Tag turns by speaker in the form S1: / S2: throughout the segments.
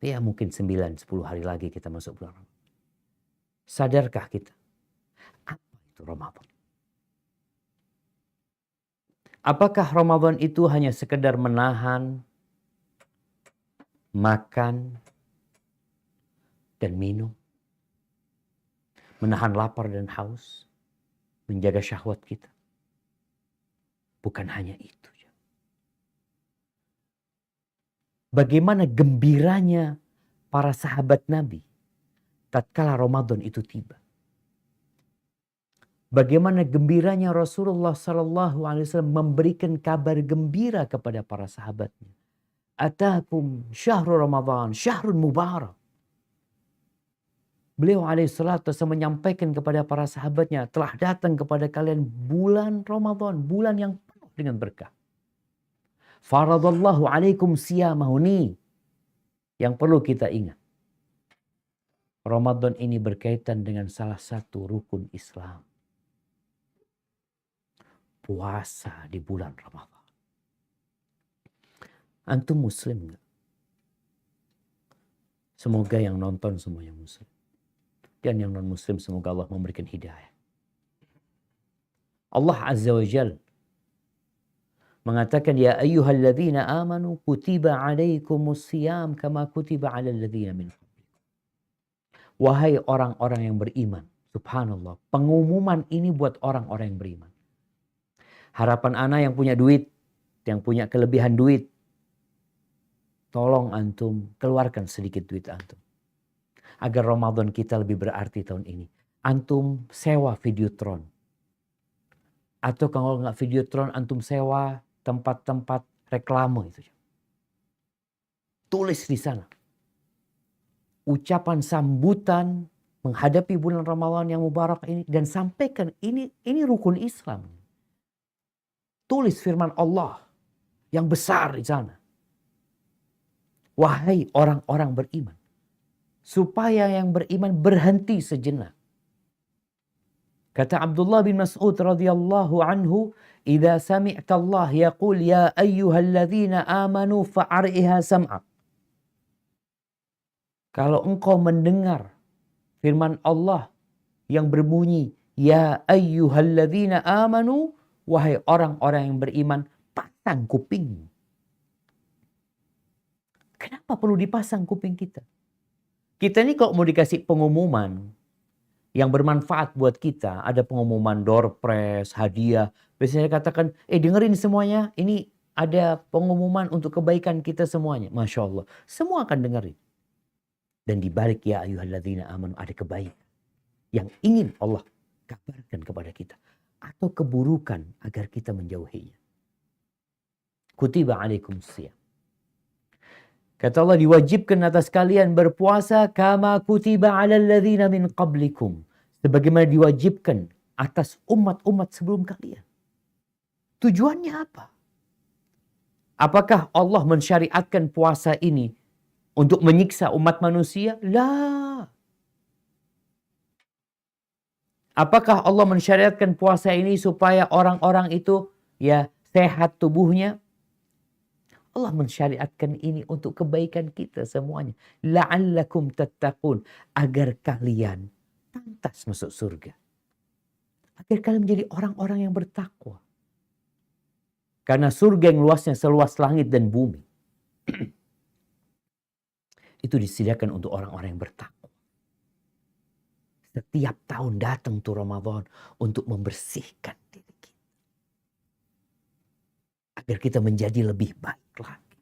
S1: Ya mungkin 9-10 hari lagi kita masuk bulan Ramadan. Sadarkah kita? Apa itu Ramadan? Apakah Ramadan itu hanya sekedar menahan, makan, dan minum? Menahan lapar dan haus? Menjaga syahwat kita? Bukan hanya itu. Bagaimana gembiranya para sahabat Nabi tatkala Ramadan itu tiba. Bagaimana gembiranya Rasulullah SAW memberikan kabar gembira kepada para sahabatnya. Atakum syahrul Ramadan, syahrul mubarak. Beliau alaihissalatu menyampaikan kepada para sahabatnya, telah datang kepada kalian bulan Ramadan, bulan yang penuh dengan berkah. Faradallahu alaikum siyamahu, yang perlu kita ingat. Ramadan ini berkaitan dengan salah satu rukun Islam. Puasa di bulan Ramadan. Antum muslim enggak? Semoga yang nonton semuanya muslim. Dan yang non muslim semoga Allah memberikan hidayah. Allah Azza wa Jalla mengatakan, ya ayyuhalladzina amanu kutiba alaikumus siyam kama kutiba alal ladzina min qablikum. Wahai orang-orang yang beriman, subhanallah, pengumuman ini buat orang-orang yang beriman. Harapan ana yang punya duit, yang punya kelebihan duit, tolong antum keluarkan sedikit duit antum. Agar Ramadan kita lebih berarti tahun ini. Antum sewa Videotron. Atau kalau nggak Videotron, antum sewa tempat-tempat reklame itu. Tulis di sana. Ucapan sambutan menghadapi bulan Ramadan yang mubarak ini. Dan sampaikan ini rukun Islam. Tulis firman Allah yang besar di sana. Wahai orang-orang beriman. Supaya yang beriman berhenti sejenak. Kata Abdullah bin Mas'ud radhiyallahu anhu, "Idza sami'ta Allah yaqul ya ayyuhalladzina amanu fa'ariha sam'ak." Kalau engkau mendengar firman Allah yang berbunyi, "Ya ayyuhalladzina amanu," wahai orang-orang yang beriman, pasang kuping. Kenapa perlu dipasang kuping kita? Kita ini kalau mau dikasih pengumuman yang bermanfaat buat kita, ada pengumuman door prize, hadiah. Biasanya katakan, dengerin semuanya, ini ada pengumuman untuk kebaikan kita semuanya. Masya Allah, semua akan dengerin. Dan dibalik ya ayyuhalladzina amanu ada kebaikan yang ingin Allah kabarkan kepada kita. Atau keburukan agar kita menjauhinya. Kutiba alaikum siyam. Kata Allah, diwajibkan atas kalian berpuasa kama kutiba alal ladzina min qablikum. Sebagaimana diwajibkan atas umat-umat sebelum kalian. Tujuannya apa? Apakah Allah mensyariatkan puasa ini untuk menyiksa umat manusia? La. Apakah Allah mensyariatkan puasa ini supaya orang-orang itu sehat tubuhnya? Allah mensyariatkan ini untuk kebaikan kita semuanya. La'allakum tattaqun. Agar kalian pantas masuk surga. Agar kalian menjadi orang-orang yang bertakwa. Karena surga yang luasnya seluas langit dan bumi. Itu disediakan untuk orang-orang yang bertakwa. Setiap tahun datang tuh Ramadan untuk membersihkan diri kita. Agar kita menjadi lebih baik lagi.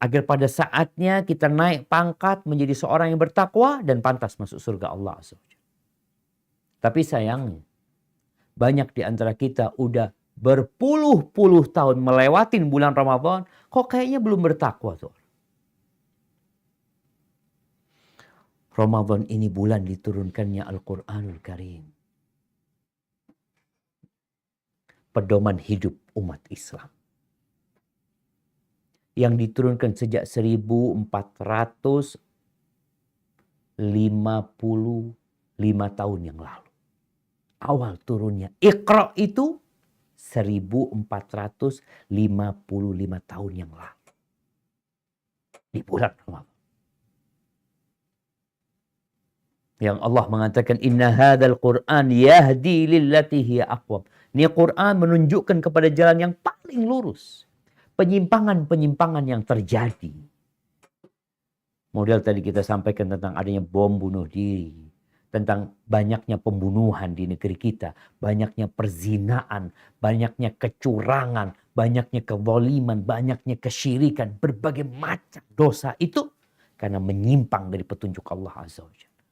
S1: Agar pada saatnya kita naik pangkat menjadi seorang yang bertakwa dan pantas masuk surga Allah Azza wa Jalla. Tapi sayangnya, banyak di antara kita udah berpuluh-puluh tahun melewatin bulan Ramadan, kok kayaknya belum bertakwa tuh. Ramadan ini bulan diturunkannya Al-Quranul Karim. Pedoman hidup umat Islam. Yang diturunkan sejak 1455 tahun yang lalu. Awal turunnya Iqra itu 1455 tahun yang lalu. di bulan Ramadan. Yang Allah mengatakan inna hadzal Qur'an yahdi lillati hiya aqwam. Ini Quran menunjukkan kepada jalan yang paling lurus. Penyimpangan-penyimpangan yang terjadi. Model tadi kita sampaikan tentang adanya bom bunuh diri. Tentang banyaknya pembunuhan di negeri kita. Banyaknya perzinaan. Banyaknya kecurangan. Banyaknya kezaliman. Banyaknya kesyirikan. Berbagai macam dosa itu. Karena menyimpang dari petunjuk Allah Azza wa Jalla.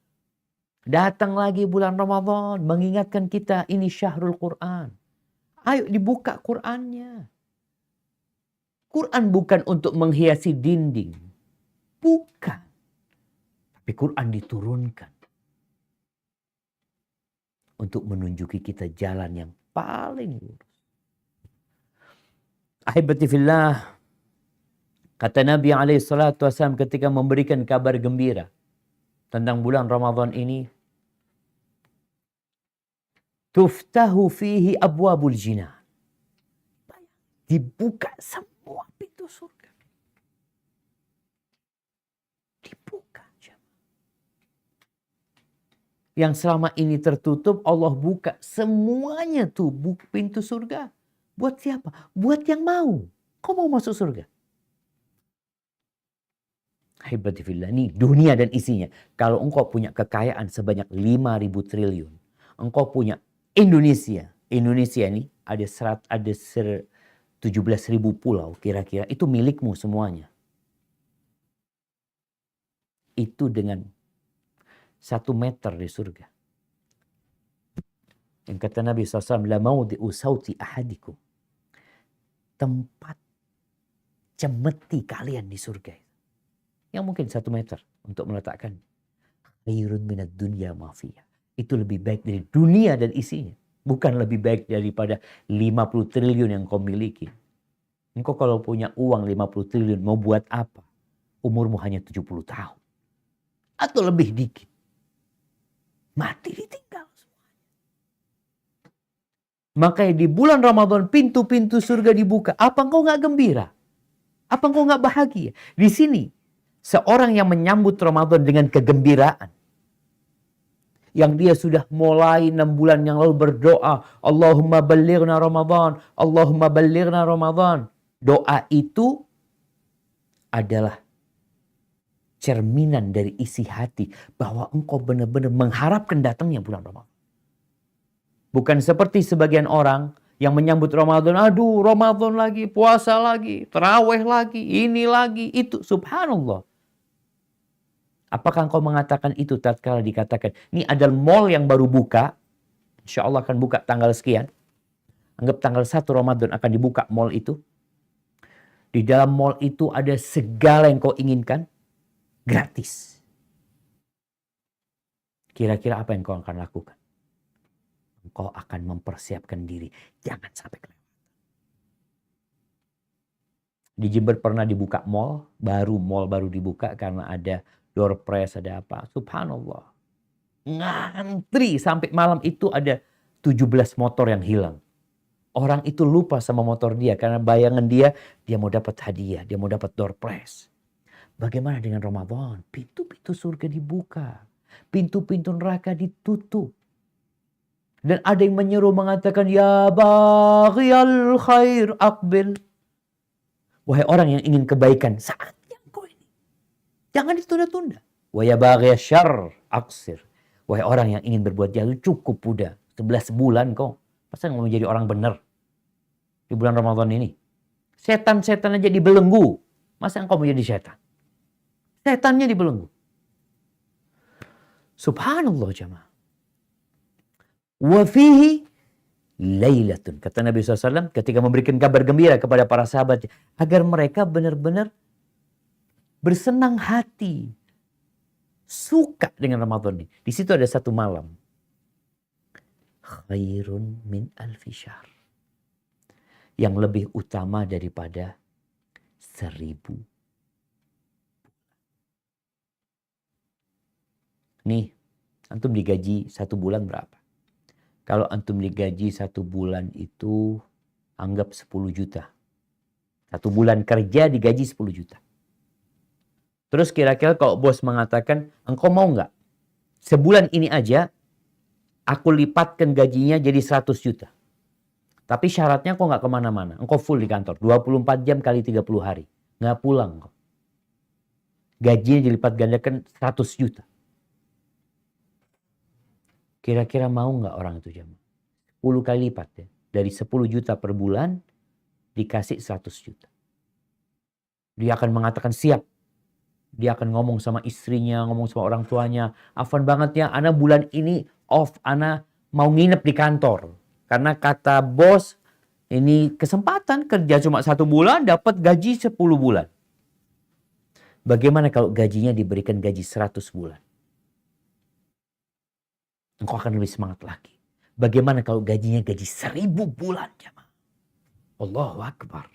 S1: Datang lagi bulan Ramadan. Mengingatkan kita ini syahrul Quran. Ayo dibuka Qurannya. Quran bukan untuk menghiasi dinding. Bukan. Tapi Quran diturunkan. Untuk menunjuki kita jalan yang paling lurus. Ahibati fillah. Kata Nabi SAW ketika memberikan kabar gembira. Tentang bulan Ramadan ini. Tuftahu fihi abwabul jinan. Dibuka semua pintu surga. Dibuka. Yang selama ini tertutup, Allah buka semuanya tuh pintu surga. Buat siapa? Buat yang mau. Kau mau masuk surga? Hibati fillah. Ini dunia dan isinya. Kalau engkau punya kekayaan sebanyak 5.000 triliun. Engkau punya Indonesia. Indonesia ini ada 17.000 pulau kira-kira. Itu milikmu semuanya. Itu dengan 1 meter di surga. Yang kata Nabi SAW, la maudi'u sauti ahadikum. Tempat cemeti kalian di surga. Yang mungkin 1 meter untuk meletakkan. Khairun minad dunya ma fiha. Itu lebih baik dari dunia dan isinya. Bukan lebih baik daripada 50 triliun yang kau miliki. Engkau kalau punya uang 50 triliun mau buat apa? Umurmu hanya 70 tahun. Atau lebih dikit. Mati ditinggal semuanya. Makanya di bulan Ramadan pintu-pintu surga dibuka. Apa engkau gak gembira? Apa engkau gak bahagia? Di sini seorang yang menyambut Ramadan dengan kegembiraan. Yang dia sudah mulai 6 bulan yang lalu berdoa. Allahumma ballighna Ramadan. Allahumma ballighna Ramadan. Doa itu adalah cerminan dari isi hati. Bahwa engkau benar-benar mengharapkan datangnya bulan Ramadan. Bukan seperti sebagian orang yang menyambut Ramadan. Aduh Ramadan lagi, puasa lagi, tarawih lagi, ini lagi, itu. Subhanallah. Apakah engkau mengatakan itu tatkala dikatakan ini adalah mall yang baru buka. Insya Allah akan buka tanggal sekian. Anggap tanggal 1 Ramadan akan dibuka mall itu. Di dalam mall itu ada segala yang kau inginkan. Gratis. Kira-kira apa yang kau akan lakukan? Engkau akan mempersiapkan diri. Jangan sampai kelewatan. Di Jember pernah dibuka mall baru dibuka karena ada door prize, ada apa. Subhanallah. Ngantri sampai malam itu ada 17 motor yang hilang. Orang itu lupa sama motor dia karena bayangan dia mau dapat hadiah, dia mau dapat door prize. Bagaimana dengan Ramadan? Pintu-pintu surga dibuka. Pintu-pintu neraka ditutup. Dan ada yang menyeru mengatakan, ya baghiyal khair aqbil. Wahai orang yang ingin kebaikan, saatnya engkau ini. Jangan ditunda-tunda. Wa ya baghiyal syarr aqsir. Wahai orang yang ingin berbuat jahat, cukup udah 11 bulan kau. Masa nggak mau jadi orang benar di bulan Ramadan ini? Setan-setan aja dibelenggu. Masa engkau mau jadi setan? Setannya dibelenggu. Subhanallah jamaah. Wa fihi lailatun. Kata Nabi SAW ketika memberikan kabar gembira kepada para sahabat. Agar mereka benar-benar bersenang hati. Suka dengan Ramadan ini. Di situ ada satu malam. Khairun min alfi syahr. Yang lebih utama daripada 1000. Nih, antum digaji 1 bulan berapa? Kalau antum digaji 1 bulan itu anggap 10 juta. 1 bulan kerja digaji 10 juta. Terus kira-kira kalau bos mengatakan, engkau mau nggak? Sebulan ini aja, aku lipatkan gajinya jadi 100 juta. Tapi syaratnya kok nggak kemana-mana. Engkau full di kantor. 24 jam kali 30 hari. Nggak pulang kok. Gajinya dilipat gandakan 100 juta. Kira-kira mau nggak orang itu jamaah? 10 kali lipat ya. Dari 10 juta per bulan, dikasih 100 juta. Dia akan mengatakan siap. Dia akan ngomong sama istrinya, ngomong sama orang tuanya. Afwan banget ya, ana bulan ini off, ana mau nginep di kantor. Karena kata bos, ini kesempatan kerja cuma 1 bulan, dapat gaji 10 bulan. Bagaimana kalau gajinya diberikan gaji 100 bulan? Engkau akan lebih semangat lagi. Bagaimana kalau gajinya gaji 1000 bulan, jemaah? Allahu Akbar.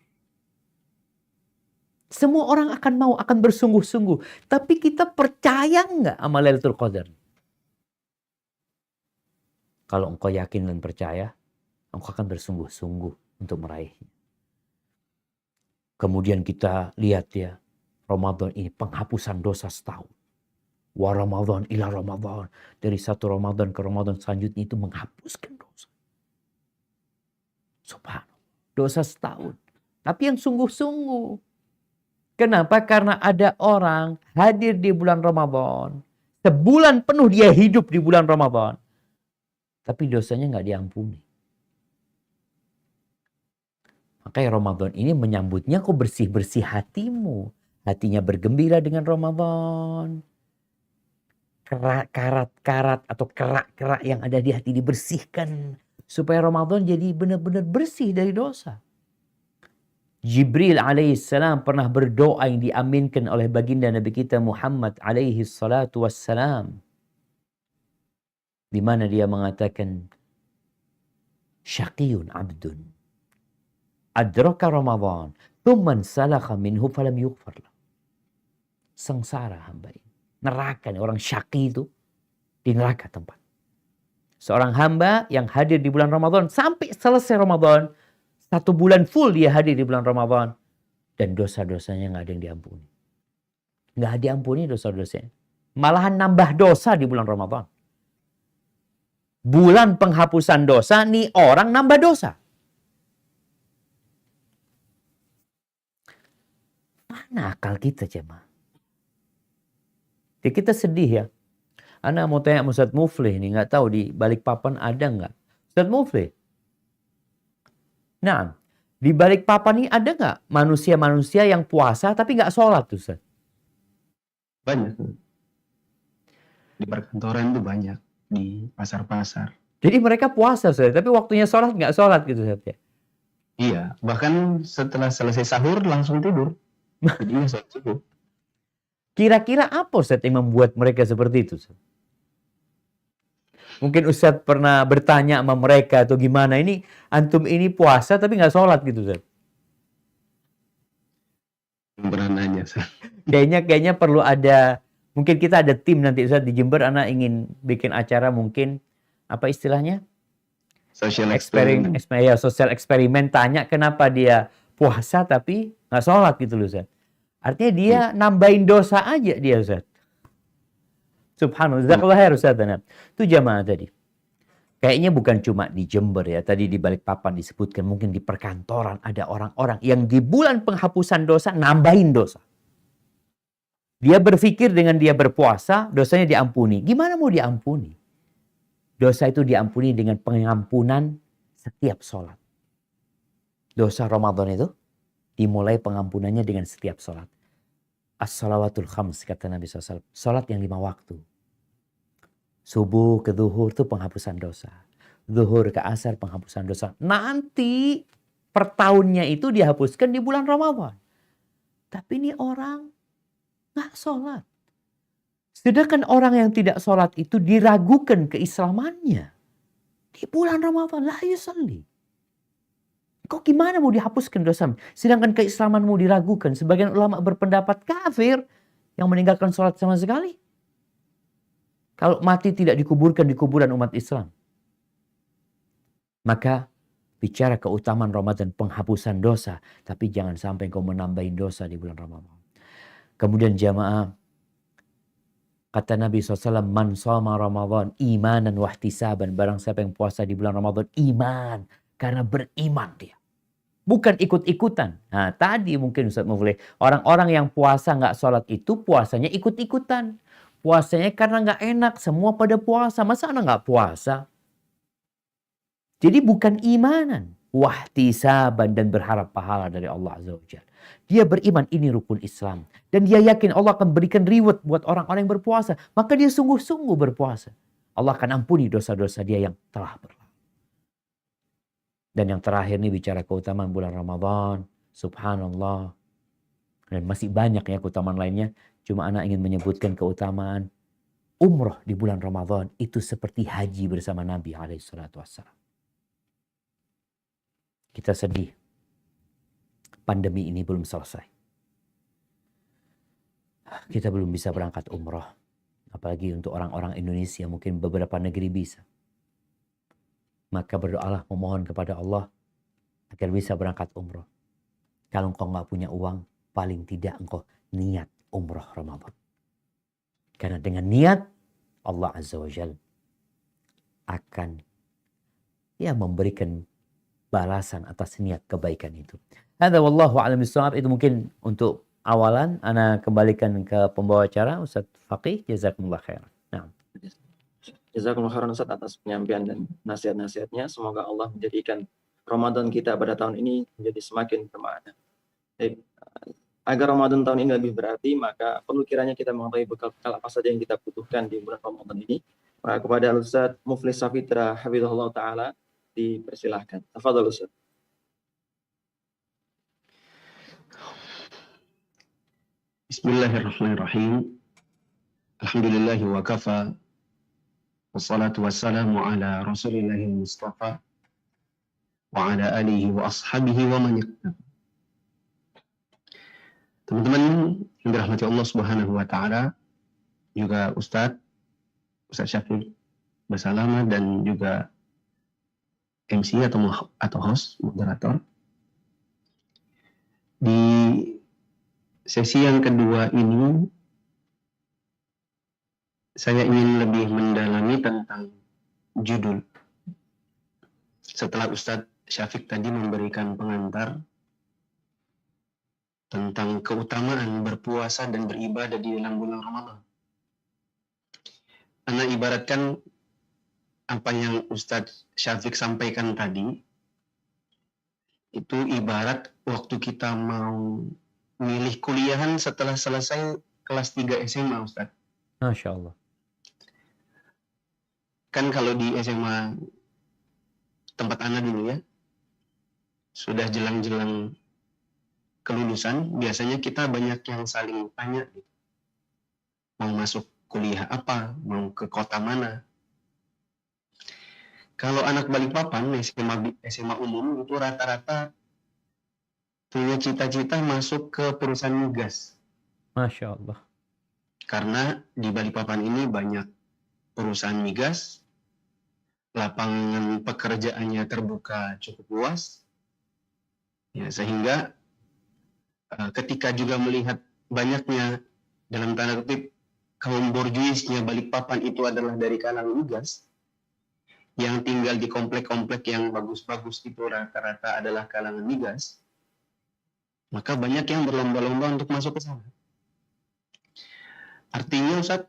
S1: Semua orang akan mau, akan bersungguh-sungguh. Tapi kita percaya nggak sama Lailatul Qadar? Kalau engkau yakin dan percaya, engkau akan bersungguh-sungguh untuk meraihnya. Kemudian kita lihat ya, Ramadan ini penghapusan dosa setahun. Wa Ramadan ila Ramadan. Dari satu Ramadan ke Ramadan selanjutnya itu menghapuskan dosa. Subhanallah. Dosa setahun. Tapi yang sungguh-sungguh. Kenapa? Karena ada orang hadir di bulan Ramadan. Sebulan penuh dia hidup di bulan Ramadan. Tapi dosanya nggak diampuni. Makanya Ramadan ini menyambutnya kok bersih-bersih hatimu. Hatinya bergembira dengan Ramadan. Karat-karat atau kerak-kerak yang ada di hati dibersihkan. Supaya Ramadan jadi benar-benar bersih dari dosa. Jibril alaihissalam pernah berdoa yang diaminkan oleh baginda Nabi kita Muhammad alaihi salatu wassalam. Di mana dia mengatakan, syaqiyun abdun adraka Ramadan thumman salakha minhu falam yughfar lahu. Sengsara hamba ini. Neraka nih, orang syaqi itu di neraka tempat. Seorang hamba yang hadir di bulan Ramadan sampai selesai Ramadan, 1 bulan full dia hadir di bulan Ramadan. Dan dosa-dosanya nggak ada yang diampuni. Nggak diampuni dosa-dosanya. Malahan nambah dosa di bulan Ramadan. Bulan penghapusan dosa, nih orang nambah dosa. Mana akal kita, jemaah? Ya, kita sedih ya. Ana mau tanya Ustaz Muflih nih, nggak tahu di Balikpapan ada nggak? Ustaz Muflih. Nah, di Balikpapan ini ada nggak manusia-manusia yang puasa tapi nggak sholat tuh, Ustaz?
S2: Banyak. Di perkantoran itu banyak. Di pasar-pasar.
S1: Jadi mereka puasa, Ustaz, tapi waktunya sholat nggak sholat gitu, Ustaz ya?
S2: Iya, bahkan setelah selesai sahur langsung tidur. Jadi sholat subuh.
S1: Kira-kira apa, Ustaz, yang membuat mereka seperti itu, Ustaz? Mungkin Ustaz pernah bertanya sama mereka atau gimana, ini antum ini puasa tapi nggak sholat gitu, Ustaz?
S2: Belum pernah nanya.
S1: Kayaknya perlu ada, mungkin kita ada tim nanti, Ustaz, di Jember. Anak ingin bikin acara mungkin, apa istilahnya?
S2: Social eksperimen.
S1: Ya, sosial eksperimen, tanya kenapa dia puasa tapi nggak sholat gitu loh, Ustaz. Artinya dia nambahin dosa aja dia, Ustaz. Subhanallah. Jazakallah khair, Ustaz. Itu jamaah tadi. Kayaknya bukan cuma di Jember ya. Tadi di Balikpapan disebutkan, mungkin di perkantoran ada orang-orang yang di bulan penghapusan dosa nambahin dosa. Dia berpikir dengan dia berpuasa, dosanya diampuni. Gimana mau diampuni? Dosa itu diampuni dengan pengampunan setiap sholat. Dosa Ramadan itu dimulai pengampunannya dengan setiap sholat. As-salawatul khams, kata Nabi SAW. Sholat yang 5 waktu. Subuh ke zuhur itu penghapusan dosa. Zuhur ke asar penghapusan dosa. Nanti per tahunnya itu dihapuskan di bulan Ramadan. Tapi ini orang nggak sholat. Sedangkan orang yang tidak sholat itu diragukan keislamannya. Di bulan Ramadan, la yusalli. Kok gimana mau dihapuskan dosa? Sedangkan keislamanmu diragukan. Sebagian ulama berpendapat kafir yang meninggalkan sholat sama sekali. Kalau mati tidak dikuburkan di kuburan umat Islam. Maka bicara keutamaan Ramadan, penghapusan dosa. Tapi jangan sampai kau menambahin dosa di bulan Ramadan. Kemudian jamaah, kata Nabi SAW, man shoma Ramadan imanan wahtisaban. Barang siapa yang puasa di bulan Ramadan iman. Karena beriman dia. Bukan ikut-ikutan. Nah tadi mungkin Ustaz Muflih. Orang-orang yang puasa nggak sholat itu puasanya ikut-ikutan. Puasanya karena nggak enak. Semua pada puasa. Masa anak nggak puasa? Jadi bukan imanan. Wahtisaban dan berharap pahala dari Allah Azza wa Jalla. Dia beriman ini rukun Islam. Dan dia yakin Allah akan berikan reward buat orang-orang yang berpuasa. Maka dia sungguh-sungguh berpuasa. Allah akan ampuni dosa-dosa dia yang telah berlalu. Dan yang terakhir nih bicara keutamaan bulan Ramadan. Subhanallah. Dan masih banyak ya keutamaan lainnya. Cuma anak ingin menyebutkan keutamaan umroh di bulan Ramadan. Itu seperti haji bersama Nabi SAW. Kita sedih. Pandemi ini belum selesai. Kita belum bisa berangkat umroh. Apalagi untuk orang-orang Indonesia. Mungkin beberapa negeri bisa. Maka berdoalah memohon kepada Allah agar bisa berangkat umroh. Kalau engkau nggak punya uang, paling tidak engkau niat umroh Ramadan. Karena dengan niat, Allah Azza wa Jalla akan memberikan balasan atas niat kebaikan itu. Hadza wallahu a'lam bishawab. Itu mungkin untuk awalan. Ana kembalikan ke pembawa acara Ustaz Faqih. Jazakumullah khairan. Nah.
S3: Jazakumullah khairan Ustaz atas penyampaian dan nasihat-nasihatnya. Semoga Allah menjadikan Ramadan kita pada tahun ini menjadi semakin bermakna. Agar Ramadan tahun ini lebih berarti, maka perlu kiranya kita mengetahui bekal-bekal apa saja yang kita butuhkan di bulan Ramadan ini. Maka kepada Ustaz Muflih Safitra Hafizahullah Ta'ala dipersilahkan. Tafadhol Ustaz.
S2: Bismillahirrahmanirrahim. Alhamdulillahi wa kafa. Wassalatu wassalamu ala Rasulillahi Mustafa wa ala alihi wa ashabihi wa man iqtaba. Teman-teman yang dirahmati Allah Subhanahu wa taala, juga Ustaz Syafiq Basalama dan juga MC atau host, moderator. Di sesi yang kedua ini saya ingin lebih mendalami tentang judul. Setelah Ustadz Syafiq tadi memberikan pengantar tentang keutamaan berpuasa dan beribadah di dalam bulan Ramadan. Ana ibaratkan apa yang Ustadz Syafiq sampaikan tadi, itu ibarat waktu kita mau milih kuliahan setelah selesai kelas 3 SMA, Ustadz.
S1: Masya Allah.
S2: Kan kalau di SMA tempat Ana dulu ya, sudah jelang-jelang kelulusan, biasanya kita banyak yang saling tanya, mau masuk kuliah apa, mau ke kota mana. Kalau anak Balikpapan, SMA umum, itu rata-rata punya cita-cita masuk ke perusahaan migas.
S1: Masya Allah.
S2: Karena di Balikpapan ini banyak perusahaan migas, lapangan pekerjaannya terbuka cukup luas, ya, sehingga ketika juga melihat banyaknya dalam tanda kutip kaum borjuisnya Balikpapan itu adalah dari kalangan migas, yang tinggal di komplek-komplek yang bagus-bagus itu rata-rata adalah kalangan migas, maka banyak yang berlomba-lomba untuk masuk ke sana. Artinya Ustaz,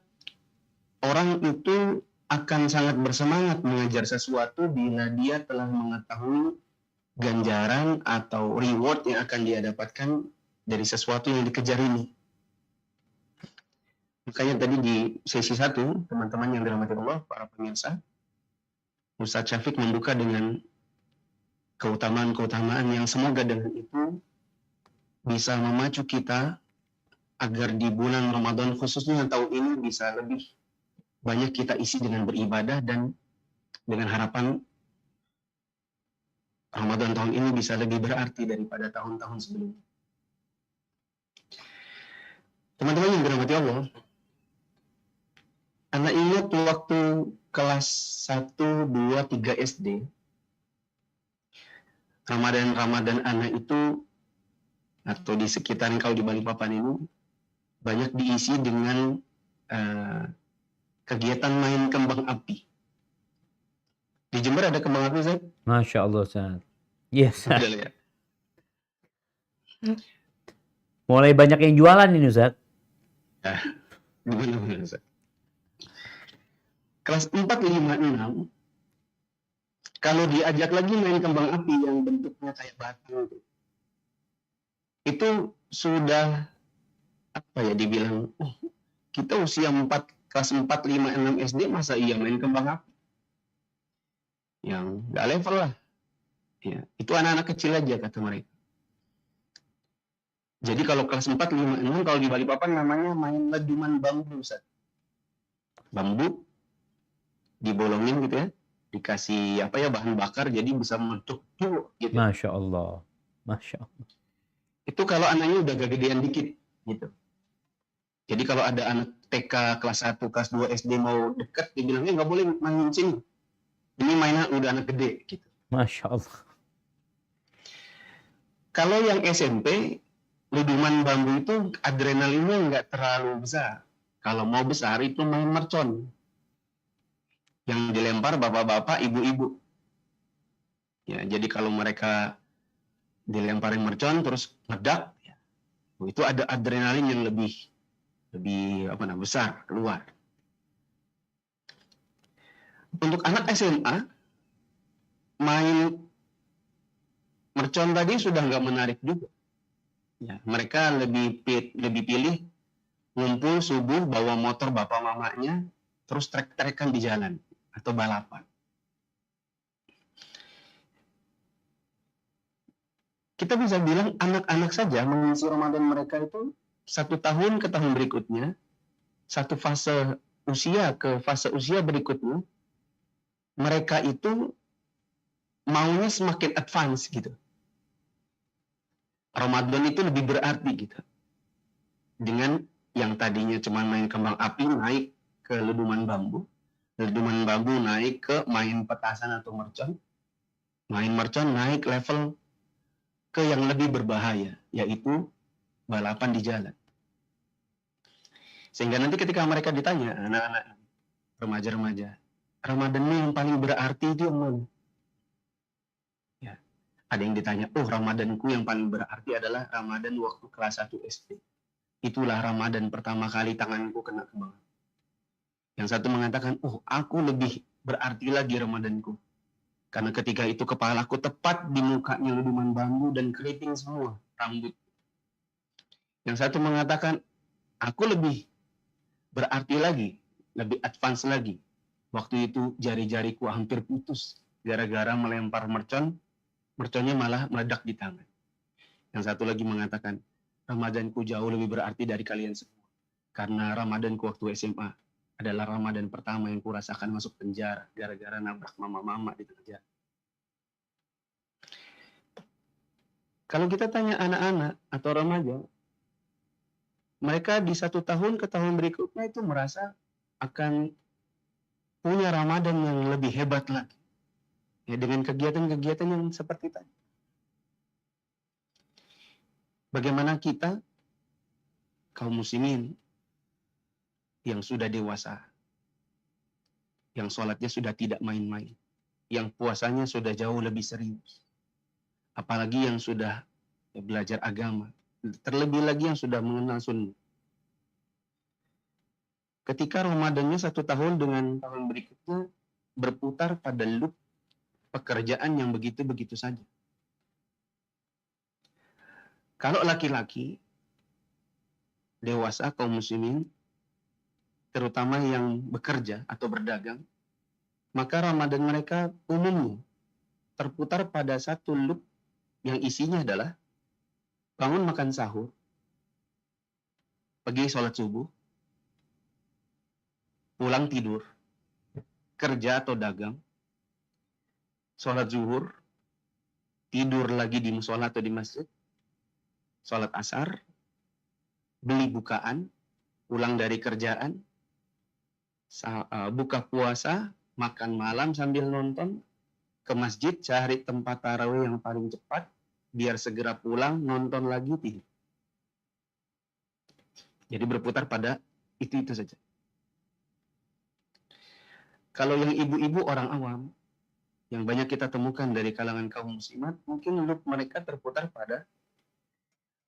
S2: orang itu akan sangat bersemangat mengejar sesuatu bila dia telah mengetahui ganjaran atau reward yang akan dia dapatkan dari sesuatu yang dikejar ini. Makanya tadi di sesi 1, teman-teman yang dirahmati Allah, para pemirsa, Ustaz Syafiq membuka dengan keutamaan-keutamaan yang semoga dengan itu bisa memacu kita agar di bulan Ramadan khususnya tahun ini bisa lebih banyak kita isi dengan beribadah, dan dengan harapan Ramadan tahun ini bisa lebih berarti daripada tahun-tahun sebelumnya. Teman-teman yang dirahmati Allah, Anda ingat waktu kelas 1, 2, 3 SD, Ramadan anak itu, atau di sekitaran kau di Balikpapan ini, banyak diisi dengan kegiatan main kembang api. Di Jember ada kembang api, Ustaz?
S1: Masya Allah, Ustaz. Yes.
S2: Ada ya?
S1: Mulai banyak yang jualan ini, Ustaz.
S2: Benar-benar, Ustaz. Kelas 4, 5, 6, kalau diajak lagi main kembang api yang bentuknya kayak batu, itu sudah apa ya dibilang, kita usia 4, kelas 4, 5, 6 SD masa iya main kembang api? Yang nggak level lah. Ya, itu anak-anak kecil aja kata mereka. Jadi kalau kelas 4, 5, 6, kalau di Balikpapan namanya main leduman bambu, Ustaz. Bambu dibolongin gitu ya, dikasih apa ya bahan bakar jadi bisa meletup tuh gitu.
S1: Masya Allah. Masya Allah.
S2: Itu kalau anaknya udah agak gedean dikit gitu. Jadi kalau ada anak TK kelas 1, kelas 2 SD mau deket, dibilangnya nggak boleh main sini. Ini mainan udah anak gede gitu.
S1: Masya Allah.
S2: Kalau yang SMP, leduman bambu itu adrenalinnya nggak terlalu besar. Kalau mau besar itu main mercon. Yang dilempar bapak-bapak, ibu-ibu. Ya, jadi kalau mereka dilemparin mercon terus meledak, ya, itu ada adrenalin yang lebih besar keluar. Untuk anak SMA, main mercon tadi sudah nggak menarik juga. Ya, mereka lebih pilih ngumpul subuh bawa motor bapak mamanya terus trek-trekan di jalan atau balapan. Kita bisa bilang anak-anak saja mengisi Ramadan mereka itu 1 tahun ke tahun berikutnya, satu fase usia ke fase usia berikutnya, mereka itu maunya semakin advance gitu. Ramadan itu lebih berarti gitu. Dengan yang tadinya cuma main kembang api naik ke leduman bambu naik ke main petasan atau mercon, main mercon naik level ke yang lebih berbahaya, yaitu balapan di jalan. Sehingga nanti ketika mereka ditanya, anak-anak remaja-remaja, Ramadan ini yang paling berarti itu yang mana? Ya. Ada yang ditanya, oh Ramadanku yang paling berarti adalah Ramadan waktu kelas 1 SD. Itulah Ramadan pertama kali tanganku kena kembang. Yang satu mengatakan, oh aku lebih berarti lagi Ramadanku. Karena ketika itu kepalaku tepat di mukanya leduman bambu dan keriting semua rambut. Yang satu mengatakan, aku lebih berarti lagi, lebih advance lagi. Waktu itu jari-jariku hampir putus gara-gara melempar mercon, merconnya malah meledak di tangan. Yang satu lagi mengatakan, Ramadanku jauh lebih berarti dari kalian semua. Karena Ramadanku waktu SMA adalah Ramadan pertama yang kurasakan masuk penjara gara-gara nabrak mama-mama di tengah jalan. Kalau kita tanya anak-anak atau remaja, mereka di 1 tahun ke tahun berikutnya itu merasa akan punya Ramadan yang lebih hebat lagi. Ya, dengan kegiatan-kegiatan yang seperti tadi. Bagaimana kita, kaum muslimin, yang sudah dewasa, yang sholatnya sudah tidak main-main, yang puasanya sudah jauh lebih serius, apalagi yang sudah belajar agama, terlebih lagi yang sudah mengenal sunnah. Ketika Ramadannya 1 tahun dengan tahun berikutnya berputar pada loop pekerjaan yang begitu-begitu saja. Kalau laki-laki dewasa kaum muslimin, terutama yang bekerja atau berdagang, maka Ramadan mereka umumnya terputar pada satu loop yang isinya adalah bangun makan sahur, pergi sholat subuh, pulang tidur, kerja atau dagang, sholat zuhur, tidur lagi di musola atau di masjid, sholat asar, beli bukaan, pulang dari kerjaan, buka puasa, makan malam sambil nonton, ke masjid cari tempat tarawih yang paling cepat, biar segera pulang, nonton lagi, tidur. Jadi berputar pada itu saja. Kalau yang ibu-ibu orang awam, yang banyak kita temukan dari kalangan kaum muslimat, mungkin loop mereka terputar pada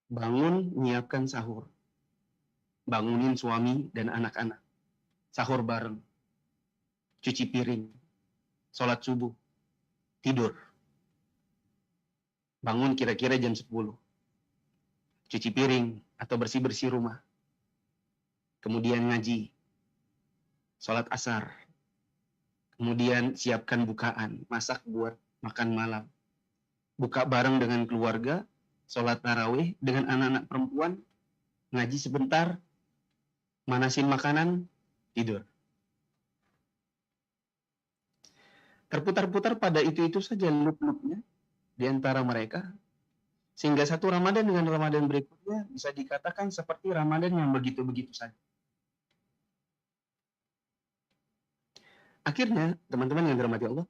S2: bangun, menyiapkan sahur, bangunin suami dan anak-anak, sahur bareng, cuci piring, sholat subuh, tidur, bangun kira-kira jam 10, cuci piring atau bersih-bersih rumah, kemudian ngaji, sholat asar, kemudian siapkan bukaan, masak buat makan malam, buka bareng dengan keluarga, sholat tarawih dengan anak-anak perempuan, ngaji sebentar, manasin makanan, tidur. Terputar-putar pada itu saja loop-loopnya di antara mereka, sehingga satu Ramadan dengan Ramadan berikutnya bisa dikatakan seperti Ramadan yang begitu-begitu saja. Akhirnya, teman-teman yang dirahmati Allah,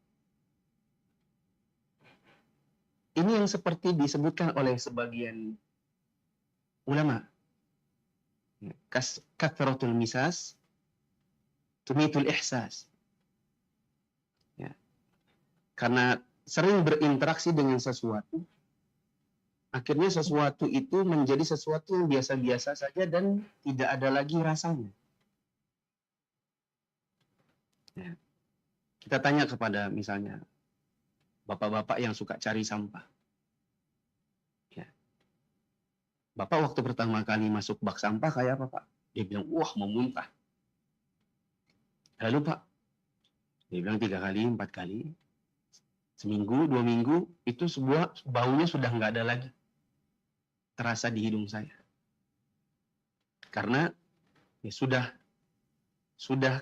S2: ini yang seperti disebutkan oleh sebagian ulama. Kathratul misas tumitul ihsas. Ya. Karena sering berinteraksi dengan sesuatu, akhirnya sesuatu itu menjadi sesuatu yang biasa-biasa saja dan tidak ada lagi rasanya. Ya. Kita tanya kepada misalnya bapak-bapak yang suka cari sampah. Ya. Bapak waktu pertama kali masuk bak sampah kayak apa, Pak? Dia bilang, wah, mau muntah. Lalu, Pak? Dia bilang 3 kali, 4 kali. Seminggu, 2 minggu, itu sebuah baunya sudah nggak ada lagi terasa di hidung saya. Karena ya sudah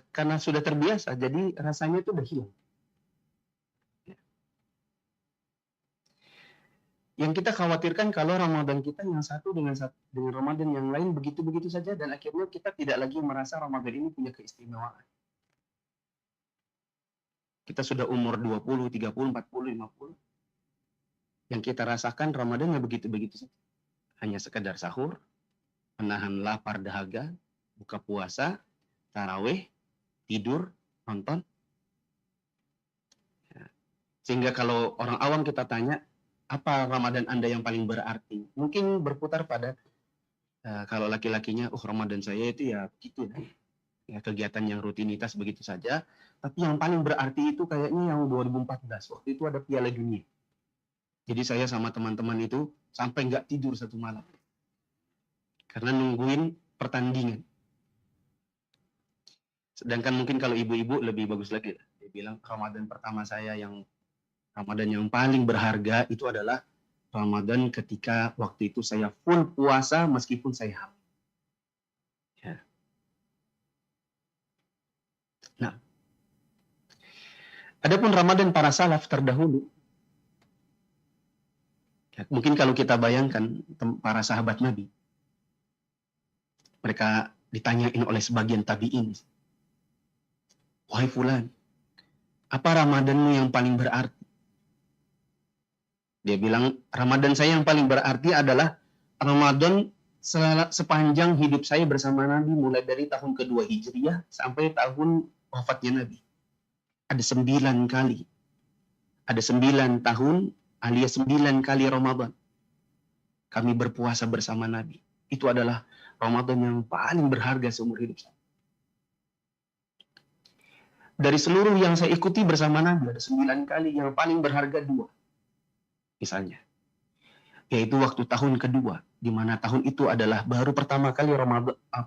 S2: karena sudah terbiasa, jadi rasanya itu udah hilang. Yang kita khawatirkan kalau Ramadan kita yang satu dengan Ramadan yang lain begitu-begitu saja, dan akhirnya kita tidak lagi merasa Ramadan ini punya keistimewaan. Kita sudah umur 20, 30, 40, 50. Yang kita rasakan Ramadan ya begitu-begitu saja. Hanya sekedar sahur, menahan lapar dahaga, buka puasa, tarawih, tidur, nonton. Ya. Sehingga kalau orang awam kita tanya, apa Ramadan Anda yang paling berarti? Mungkin berputar pada, kalau laki-lakinya, Ramadan saya itu ya begitu ya, kegiatan yang rutinitas begitu saja. Tapi yang paling berarti itu kayaknya yang 2014, waktu itu ada Piala Dunia. Jadi saya sama teman-teman itu sampai nggak tidur satu malam. Karena nungguin pertandingan. Sedangkan mungkin kalau ibu-ibu lebih bagus lagi. Dia bilang Ramadan pertama saya Ramadan yang paling berharga itu adalah Ramadan ketika waktu itu saya full puasa meskipun saya hamil. Ya. Nah, adapun Ramadan para salaf terdahulu, ya, mungkin kalau kita bayangkan para sahabat Nabi, mereka ditanyain oleh sebagian tabi'in, wahai fulan, apa Ramadanmu yang paling berarti? Dia bilang, Ramadan saya yang paling berarti adalah Ramadan sepanjang hidup saya bersama Nabi, mulai dari tahun kedua Hijriah sampai tahun wafatnya Nabi. Ada 9 kali. Ada 9 tahun, alias 9 kali Ramadan. Kami berpuasa bersama Nabi. Itu adalah Ramadan yang paling berharga seumur hidup saya. Dari seluruh yang saya ikuti bersama Nabi, ada 9 kali, yang paling berharga 2. Misalnya, yaitu waktu tahun kedua, di mana tahun itu adalah baru pertama kali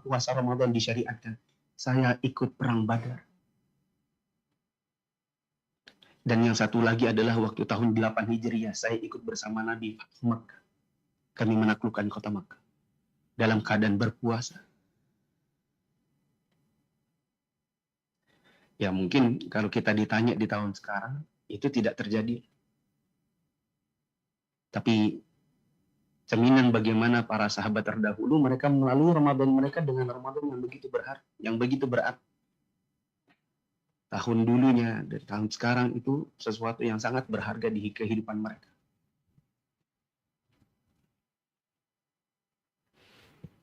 S2: puasa Ramadan disyariatkan. Saya ikut perang Badar. Dan yang satu lagi adalah waktu tahun 8 Hijriah, saya ikut bersama Nabi Makkah. Kami menaklukkan kota Makkah dalam keadaan berpuasa. Ya mungkin kalau kita ditanya di tahun sekarang, itu tidak terjadi. Tapi cerminan bagaimana para sahabat terdahulu, mereka melalui Ramadan mereka dengan Ramadan yang begitu berharga, yang begitu berat. Tahun dulunya dari tahun sekarang itu sesuatu yang sangat berharga di kehidupan mereka.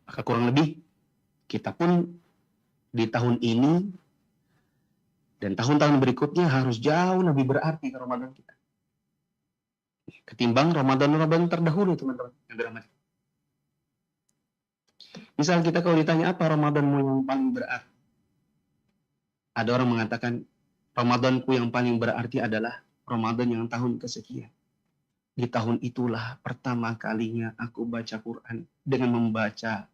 S2: Maka kurang lebih kita pun di tahun ini dan tahun-tahun berikutnya harus jauh lebih berarti ke Ramadan kita. Ketimbang Ramadan-Ramadan terdahulu, teman-teman yang dirahmati. Misal kita kalau ditanya apa Ramadanmu yang paling berarti? Ada orang mengatakan, Ramadanku yang paling berarti adalah Ramadan yang tahun kesekian. Di tahun itulah pertama kalinya aku baca Quran dengan membaca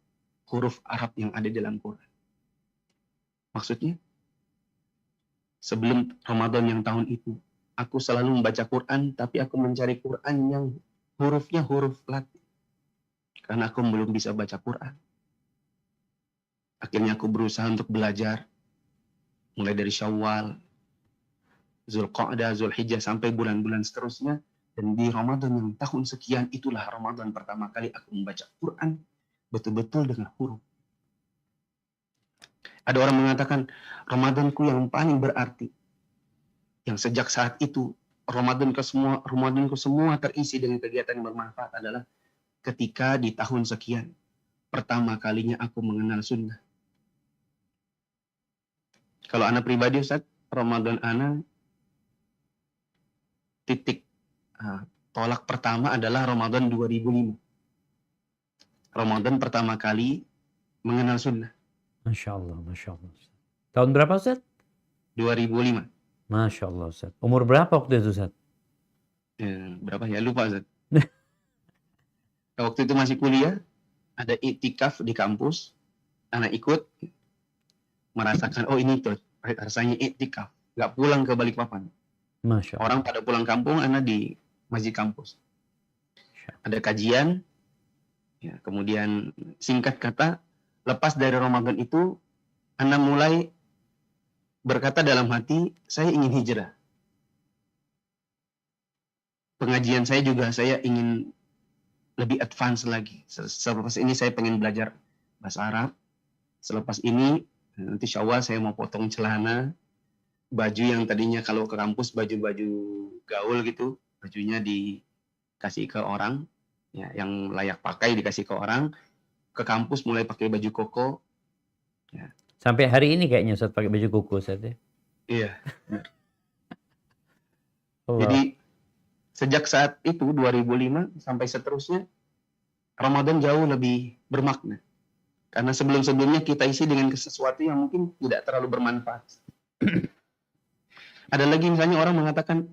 S2: huruf Arab yang ada dalam Quran. Maksudnya, sebelum Ramadan yang tahun itu, aku selalu membaca Quran, tapi aku mencari Quran yang hurufnya huruf Latin. Karena aku belum bisa baca Quran. Akhirnya aku berusaha untuk belajar, mulai dari Syawal, Zulqa'dah, Zulhijjah, sampai bulan-bulan seterusnya. Dan di Ramadan yang tahun sekian, itulah Ramadan pertama kali aku membaca Quran betul-betul dengan huruf. Ada orang mengatakan, Ramadanku yang paling berarti, yang sejak saat itu, Ramadanku semua terisi dengan kegiatan yang bermanfaat adalah ketika di tahun sekian, pertama kalinya aku mengenal sunnah. Kalau anak pribadi, Ustaz, Ramadan anak titik tolak pertama adalah Ramadan 2005. Ramadan pertama kali mengenal sunnah.
S1: Masya Allah, Masya Allah. Tahun berapa Ustaz?
S2: 2005.
S1: Masya Allah Ustaz. Umur berapa waktu itu Ustaz?
S2: Berapa ya? Lupa, Ustaz. Waktu itu masih kuliah, ada iktikaf di kampus, anak ikut, merasakan, oh ini tuh rasanya iktikaf. Gak pulang ke Balikpapan.
S1: Masya Allah.
S2: Orang pada pulang kampung, anak di masjid kampus. Ada kajian, ya, kemudian singkat kata, lepas dari Ramadan itu, anak mulai berkata dalam hati, saya ingin hijrah. Pengajian saya juga, saya ingin lebih advance lagi. Selepas ini saya pengen belajar bahasa Arab. Selepas ini, nanti Syawal saya mau potong celana. Baju yang tadinya kalau ke kampus baju-baju gaul gitu, bajunya dikasih ke orang, ya, yang layak pakai dikasih ke orang. Ke kampus mulai pakai baju koko. Ya.
S1: Sampai hari ini kayaknya Ustaz pakai baju koko Ustaz ya.
S2: Iya.
S1: Allah.
S2: Jadi sejak saat itu 2005 sampai seterusnya Ramadan jauh lebih bermakna. Karena sebelum-sebelumnya kita isi dengan sesuatu yang mungkin tidak terlalu bermanfaat. Ada lagi misalnya orang mengatakan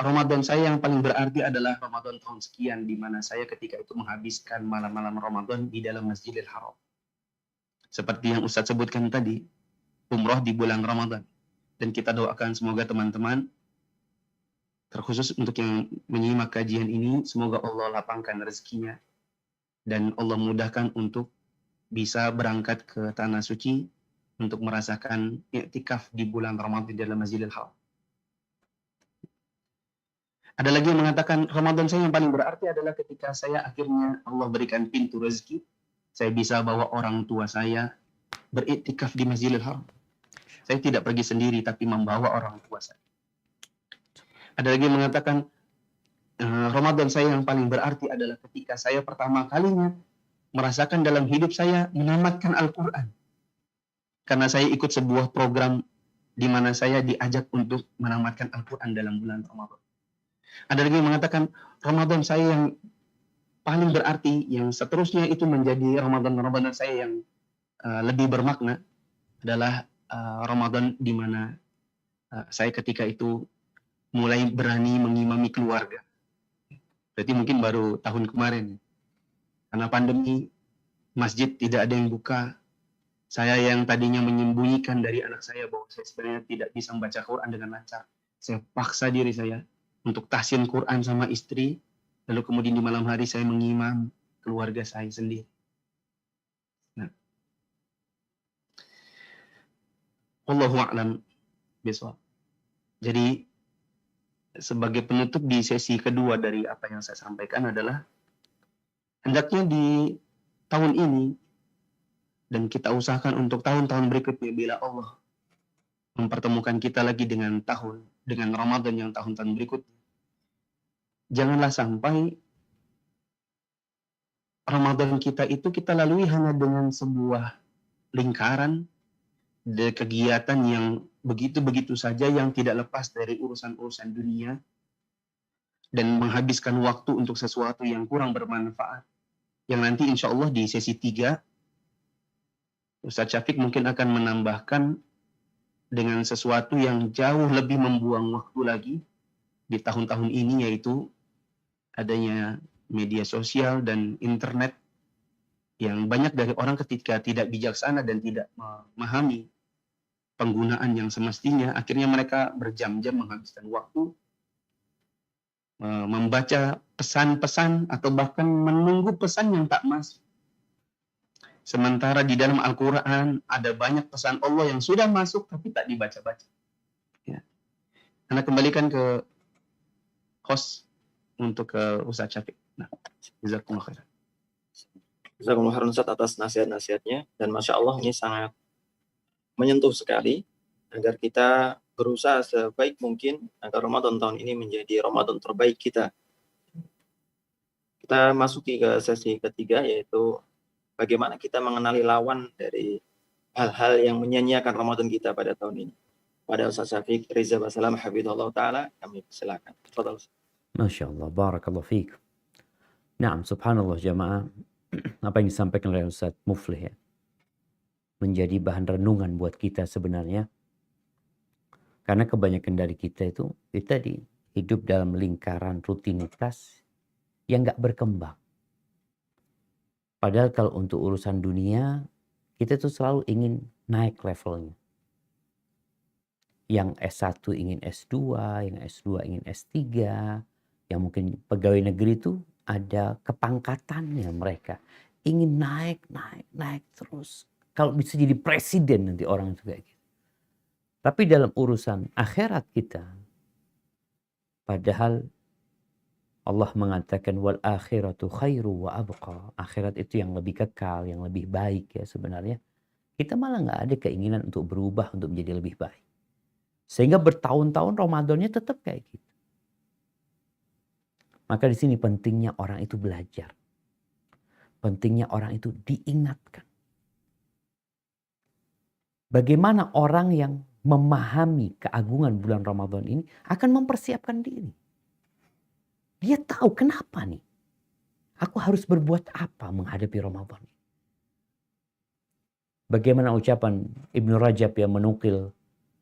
S2: Ramadan saya yang paling berarti adalah Ramadan tahun sekian, di mana saya ketika itu menghabiskan malam-malam Ramadan di dalam Masjidil Haram. Seperti yang Ustadz sebutkan tadi, umroh di bulan Ramadan. Dan kita doakan semoga teman-teman, terkhusus untuk yang menyimak kajian ini, semoga Allah lapangkan rezekinya dan Allah mudahkan untuk bisa berangkat ke Tanah Suci untuk merasakan i'tikaf di bulan Ramadan di dalam Masjidil Haram. Ada lagi yang mengatakan Ramadan saya yang paling berarti adalah ketika saya akhirnya Allah berikan pintu rezeki, saya bisa bawa orang tua saya beriktikaf di Masjidil Haram. Saya tidak pergi sendiri tapi membawa orang tua saya. Ada lagi yang mengatakan Ramadan saya yang paling berarti adalah ketika saya pertama kalinya merasakan dalam hidup saya menamatkan Al-Quran. Karena saya ikut sebuah program di mana saya diajak untuk menamatkan Al-Quran dalam bulan Ramadan. Ada lagi yang mengatakan Ramadan saya yang paling berarti, yang seterusnya itu menjadi Ramadan saya yang lebih bermakna adalah Ramadan di mana saya ketika itu mulai berani mengimami keluarga. Berarti mungkin baru tahun kemarin. Karena pandemi, masjid tidak ada yang buka. Saya yang tadinya menyembunyikan dari anak saya bahwa saya sebenarnya tidak bisa membaca Quran dengan lancar. Saya paksa diri saya untuk tahsin Quran sama istri. Lalu kemudian di malam hari saya mengimam keluarga saya sendiri. Nah, Wallahu a'lam bishawab. Jadi sebagai penutup di sesi kedua dari apa yang saya sampaikan adalah hendaknya di tahun ini dan kita usahakan untuk tahun-tahun berikutnya bila Allah mempertemukan kita lagi dengan Ramadan yang tahun-tahun berikutnya. Janganlah sampai Ramadan kita itu kita lalui hanya dengan sebuah lingkaran kegiatan yang begitu-begitu saja yang tidak lepas dari urusan-urusan dunia dan menghabiskan waktu untuk sesuatu yang kurang bermanfaat. Yang nanti insya Allah di sesi 3, Ustadz Syafiq mungkin akan menambahkan dengan sesuatu yang jauh lebih membuang waktu lagi di tahun-tahun ini, yaitu adanya media sosial dan internet yang banyak dari orang ketika tidak bijaksana dan tidak memahami penggunaan yang semestinya, akhirnya mereka berjam-jam menghabiskan waktu membaca pesan-pesan atau bahkan menunggu pesan yang tak masuk. Sementara di dalam Al-Quran ada banyak pesan Allah yang sudah masuk tapi tak dibaca-baca. Ya. Anda kembalikan ke host untuk ke Ustadz Syafiq. Nah, jazakumullah khairan.
S3: Jazakumullah khairan Ustaz atas nasihat-nasihatnya, dan Masya Allah ini sangat menyentuh sekali agar kita berusaha sebaik mungkin agar Ramadan tahun ini menjadi Ramadan terbaik kita. Kita masuki ke sesi ketiga, yaitu bagaimana kita mengenali lawan dari hal-hal yang menyia-nyiakan Ramadan kita pada tahun ini. Pada Ustaz Syafiq Riza Basalam hafizahullah ta'ala, kami silakan. Tafadhal Ustaz.
S1: Masya Allah, barakallahu fiik. Naam, subhanallah jamaah. Apa yang disampaikan oleh Ustaz Muflih ya, menjadi bahan renungan buat kita sebenarnya. Karena kebanyakan dari kita itu tadi hidup dalam lingkaran rutinitas yang nggak berkembang. Padahal kalau untuk urusan dunia, kita tuh selalu ingin naik levelnya. Yang S1 ingin S2, yang S2 ingin S3, yang mungkin pegawai negeri itu ada kepangkatannya mereka. Ingin naik terus. Kalau bisa jadi presiden nanti orang itu kayak gitu. Tapi dalam urusan akhirat kita, padahal Allah mengatakan wal akhiratu khairu wa abqa. Akhirat itu yang lebih kekal, yang lebih baik ya sebenarnya. Kita malah nggak ada keinginan untuk berubah, untuk menjadi lebih baik. Sehingga bertahun-tahun Ramadannya tetap kayak gitu. Maka di sini pentingnya orang itu belajar. Pentingnya orang itu diingatkan. Bagaimana orang yang memahami keagungan bulan Ramadan ini akan mempersiapkan diri. Dia tahu kenapa nih. Aku harus berbuat apa menghadapi Ramadan ini. Bagaimana ucapan Ibnu Rajab yang menukil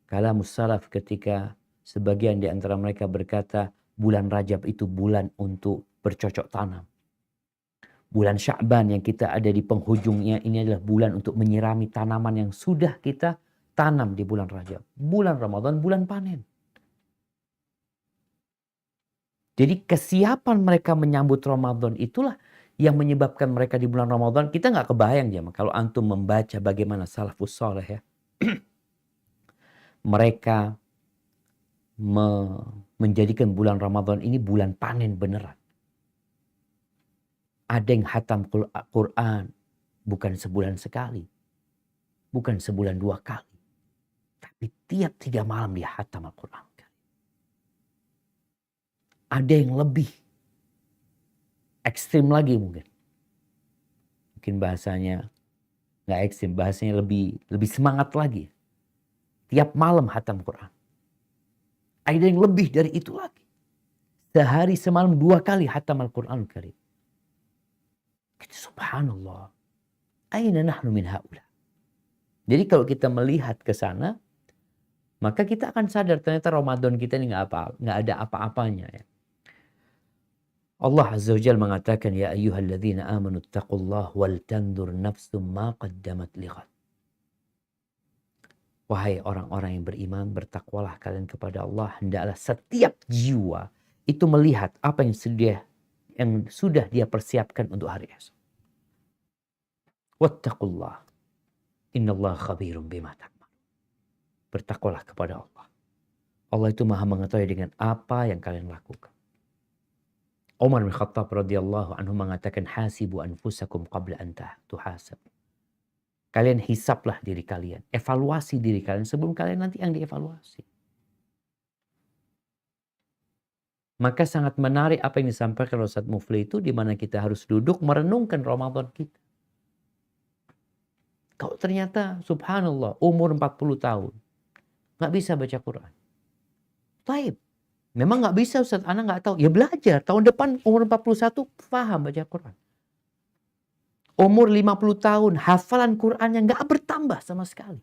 S1: kalamus salaf ketika sebagian di antara mereka berkata bulan Rajab itu bulan untuk bercocok tanam. Bulan Sya'ban yang kita ada di penghujungnya ini adalah bulan untuk menyirami tanaman yang sudah kita tanam di bulan Rajab. Bulan Ramadan, bulan panen. Jadi kesiapan mereka menyambut Ramadan itulah yang menyebabkan mereka di bulan Ramadan. Kita nggak kebayang ya, kalau antum membaca bagaimana salafus saleh ya. Mereka menjadikan bulan Ramadan ini bulan panen beneran. Ada yang hatam Quran bukan sebulan sekali. Bukan sebulan 2 kali. Tapi tiap 3 malam dia hatam Al-Quran. Ada yang lebih ekstrim lagi mungkin. Mungkin bahasanya nggak ekstrim, bahasanya lebih semangat lagi. Tiap malam hatam Quran. Ada yang lebih dari itu lagi. Sehari semalam 2 kali hatam Al-Quran Karim. Subhanallah. Aina nahnu min haula. Jadi kalau kita melihat ke sana, maka kita akan sadar ternyata Ramadan kita ini nggak ada apa-apanya ya. Allah Azza wa Jalla mengatakan ya ayyuhalladzina amanu taqullaha wal tanzur nafsum ma qaddamat lighad. Wahai orang-orang yang beriman, bertakwalah kalian kepada Allah, hendaklah setiap jiwa itu melihat apa yang sudah dia persiapkan untuk hari esok. Wattaqullah. Innallaha khabirum bima ta'malun. Bertakwalah kepada Allah. Allah itu Maha mengetahui dengan apa yang kalian lakukan. Umar bin Khattab radhiyallahu anhu mengatakan hasibu anfusakum qabla an tuhasab. Kalian hisaplah diri kalian, evaluasi diri kalian sebelum kalian nanti yang dievaluasi. Maka sangat menarik apa yang disampaikan oleh Ustaz Mufli itu, di mana kita harus duduk merenungkan Ramadan kita. Kalau ternyata subhanallah umur 40 tahun nggak bisa baca Quran. Taib. Memang nggak bisa Ustaz, anak nggak tahu. Ya belajar. Tahun depan umur 41 paham baca Quran. Umur 50 tahun hafalan Qurannya nggak bertambah sama sekali.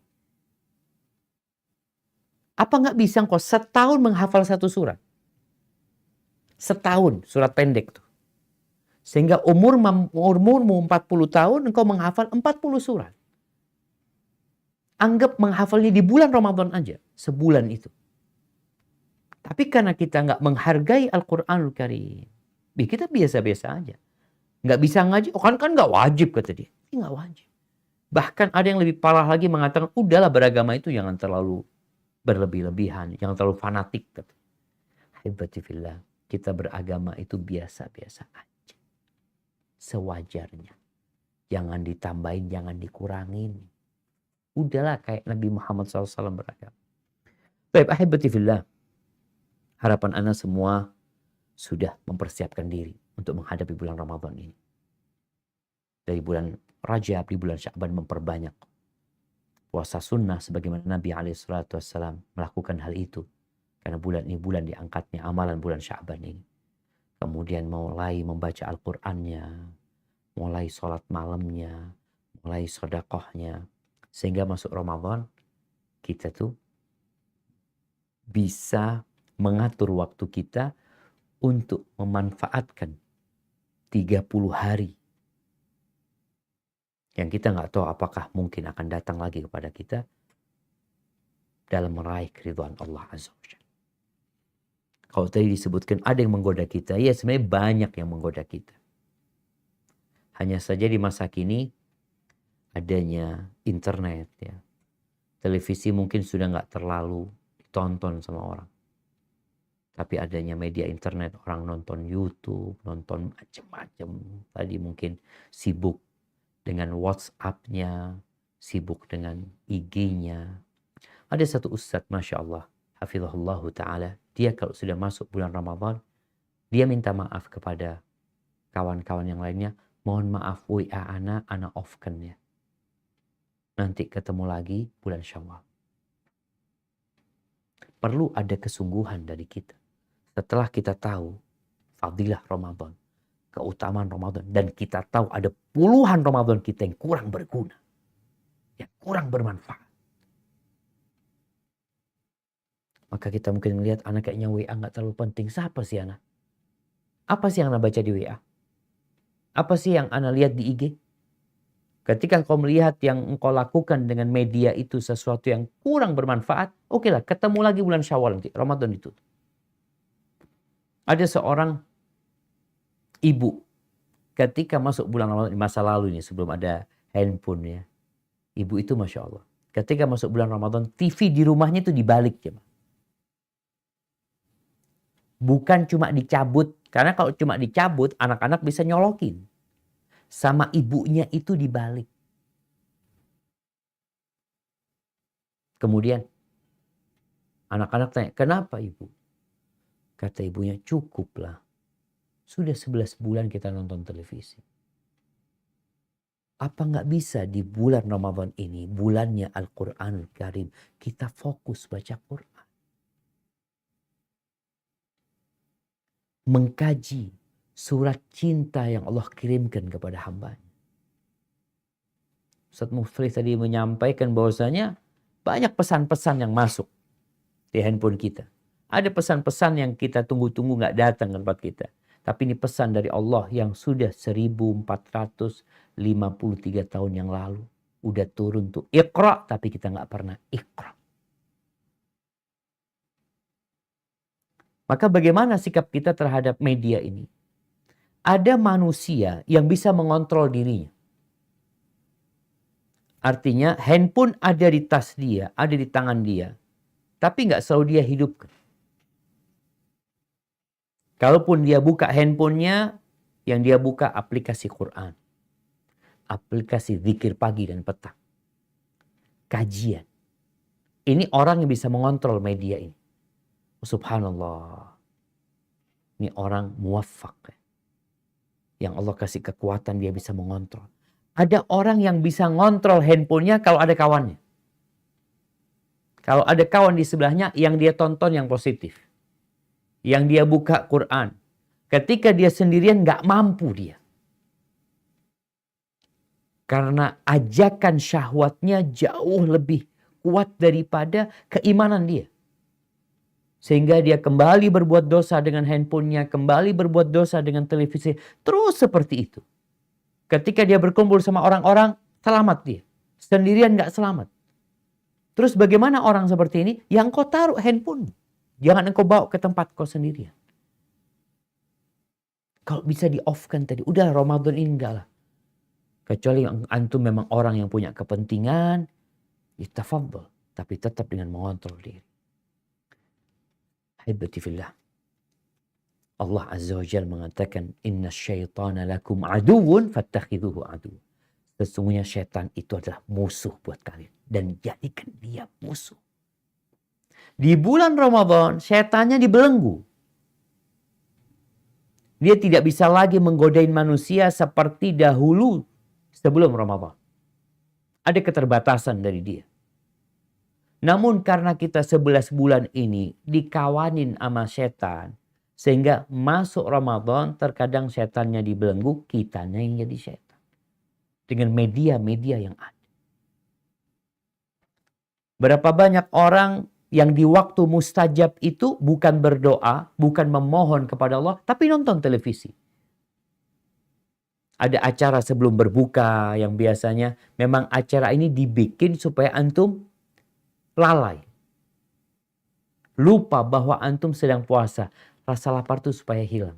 S1: Apa nggak bisa kok setahun menghafal satu surat? Setahun, surat pendek tuh. Sehingga umurmu 40 tahun engkau menghafal 40 surat. Anggap menghafalnya di bulan Ramadan aja, sebulan itu. Tapi karena kita nggak menghargai Al-Quranul Karim, kita biasa-biasa aja. Nggak bisa ngaji, kan nggak wajib kata dia. Nggak wajib. Bahkan ada yang lebih parah lagi mengatakan, udahlah beragama itu jangan terlalu berlebih-lebihan, jangan terlalu fanatik. Hibati fillah, kita beragama itu biasa-biasa aja. Sewajarnya. Jangan ditambahin, jangan dikurangin. Udahlah kayak Nabi Muhammad SAW beragama. Baik, ahibati fillah. Harapan Anda semua sudah mempersiapkan diri untuk menghadapi bulan Ramadan ini. Dari bulan Rajab, di bulan Sya'ban memperbanyak puasa sunnah sebagaimana Nabi SAW melakukan hal itu. Karena bulan ini bulan diangkatnya amalan bulan Sya'ban ini. Kemudian mulai membaca Al-Qur'annya, mulai sholat malamnya, mulai sedekahnya. Sehingga masuk Ramadan kita tuh bisa mengatur waktu kita untuk memanfaatkan 30 hari yang kita nggak tahu apakah mungkin akan datang lagi kepada kita dalam meraih keridhaan Allah Azza wa Jalla. Kalau tadi disebutkan ada yang menggoda kita, ya sebenarnya banyak yang menggoda kita. Hanya saja di masa kini adanya internet, ya, televisi mungkin sudah nggak terlalu ditonton sama orang. Tapi adanya media internet, orang nonton YouTube, nonton macam-macam. Tadi mungkin sibuk dengan WhatsApp-nya, sibuk dengan IG-nya. Ada satu ustadz, Masya Allah, hafizahullah ta'ala, dia kalau sudah masuk bulan Ramadan, dia minta maaf kepada kawan-kawan yang lainnya, mohon maaf WA ana off-kan ya. Nanti ketemu lagi bulan Syawal. Perlu ada kesungguhan dari kita. Setelah kita tahu fadilah Ramadan, keutamaan Ramadan, dan kita tahu ada puluhan Ramadan kita yang kurang berguna, yang kurang bermanfaat. Maka kita mungkin melihat anak kayaknya WA nggak terlalu penting. Siapa sih anak? Apa sih yang anak baca di WA? Apa sih yang anak lihat di IG? Ketika engkau melihat yang engkau lakukan dengan media itu sesuatu yang kurang bermanfaat, oke lah, ketemu lagi bulan Syawal nanti, Ramadan itu. Ada seorang ibu, ketika masuk bulan Ramadan di masa lalu ini, sebelum ada handphone ya, ibu itu Masya Allah, ketika masuk bulan Ramadan, TV di rumahnya itu dibalik. Bukan cuma dicabut, karena kalau cuma dicabut, anak-anak bisa nyolokin. Sama ibunya itu dibalik. Kemudian anak-anak tanya, kenapa ibu? Kata ibunya, cukuplah. Sudah 11 bulan kita nonton televisi. Apa nggak bisa di bulan Ramadan ini, bulannya Al-Quranul Karim, kita fokus baca Quran. Mengkaji surat cinta yang Allah kirimkan kepada hambanya. Ustaz Mufli tadi menyampaikan bahwasanya banyak pesan-pesan yang masuk di handphone kita. Ada pesan-pesan yang kita tunggu-tunggu nggak datang ke tempat kita. Tapi ini pesan dari Allah yang sudah 1453 tahun yang lalu. Udah turun tuh Iqra, tapi kita nggak pernah Iqra. Maka bagaimana sikap kita terhadap media ini? Ada manusia yang bisa mengontrol dirinya. Artinya handphone ada di tas dia, ada di tangan dia. Tapi nggak selalu dia hidupkan. Kalaupun dia buka handphonenya, yang dia buka aplikasi Quran. Aplikasi zikir pagi dan petang. Kajian. Ini orang yang bisa mengontrol media ini. Subhanallah. Ini orang muwaffaq. Yang Allah kasih kekuatan dia bisa mengontrol. Ada orang yang bisa ngontrol handphonenya kalau ada kawannya. Kalau ada kawan di sebelahnya yang dia tonton yang positif. Yang dia buka Quran. Ketika dia sendirian gak mampu dia. Karena ajakan syahwatnya jauh lebih kuat daripada keimanan dia. Sehingga dia kembali berbuat dosa dengan handphonenya, kembali berbuat dosa dengan televisi. Terus seperti itu. Ketika dia berkumpul sama orang-orang, selamat dia. Sendirian gak selamat. Terus bagaimana orang seperti ini? Yang kau taruh handphone. Jangan engkau bawa ke tempat kau sendirian. Kalau bisa di-off-kan tadi. Udah Ramadan ini enggak lah. Kecuali antum memang orang yang punya kepentingan. Ya tafadhol. Tapi tetap dengan mengontrol diri. Ahibati fillah. Allah Azza wa Jalla mengatakan. Inna syaitana lakum aduun fattakhidhuhu aduun. Sesungguhnya syaitan itu adalah musuh buat kalian. Dan jadikan dia musuh. Di bulan Ramadan, syaitannya dibelenggu. Dia tidak bisa lagi menggodain manusia seperti dahulu sebelum Ramadan. Ada keterbatasan dari dia. Namun karena kita 11 bulan ini dikawanin sama setan. Sehingga masuk Ramadan terkadang setannya dibelenggu, kitanya yang jadi setan. Dengan media-media yang ada. Berapa banyak orang yang di waktu mustajab itu bukan berdoa, bukan memohon kepada Allah, tapi nonton televisi. Ada acara sebelum berbuka yang biasanya memang acara ini dibikin supaya antum lalai. Lupa bahwa antum sedang puasa. Rasa lapar itu supaya hilang.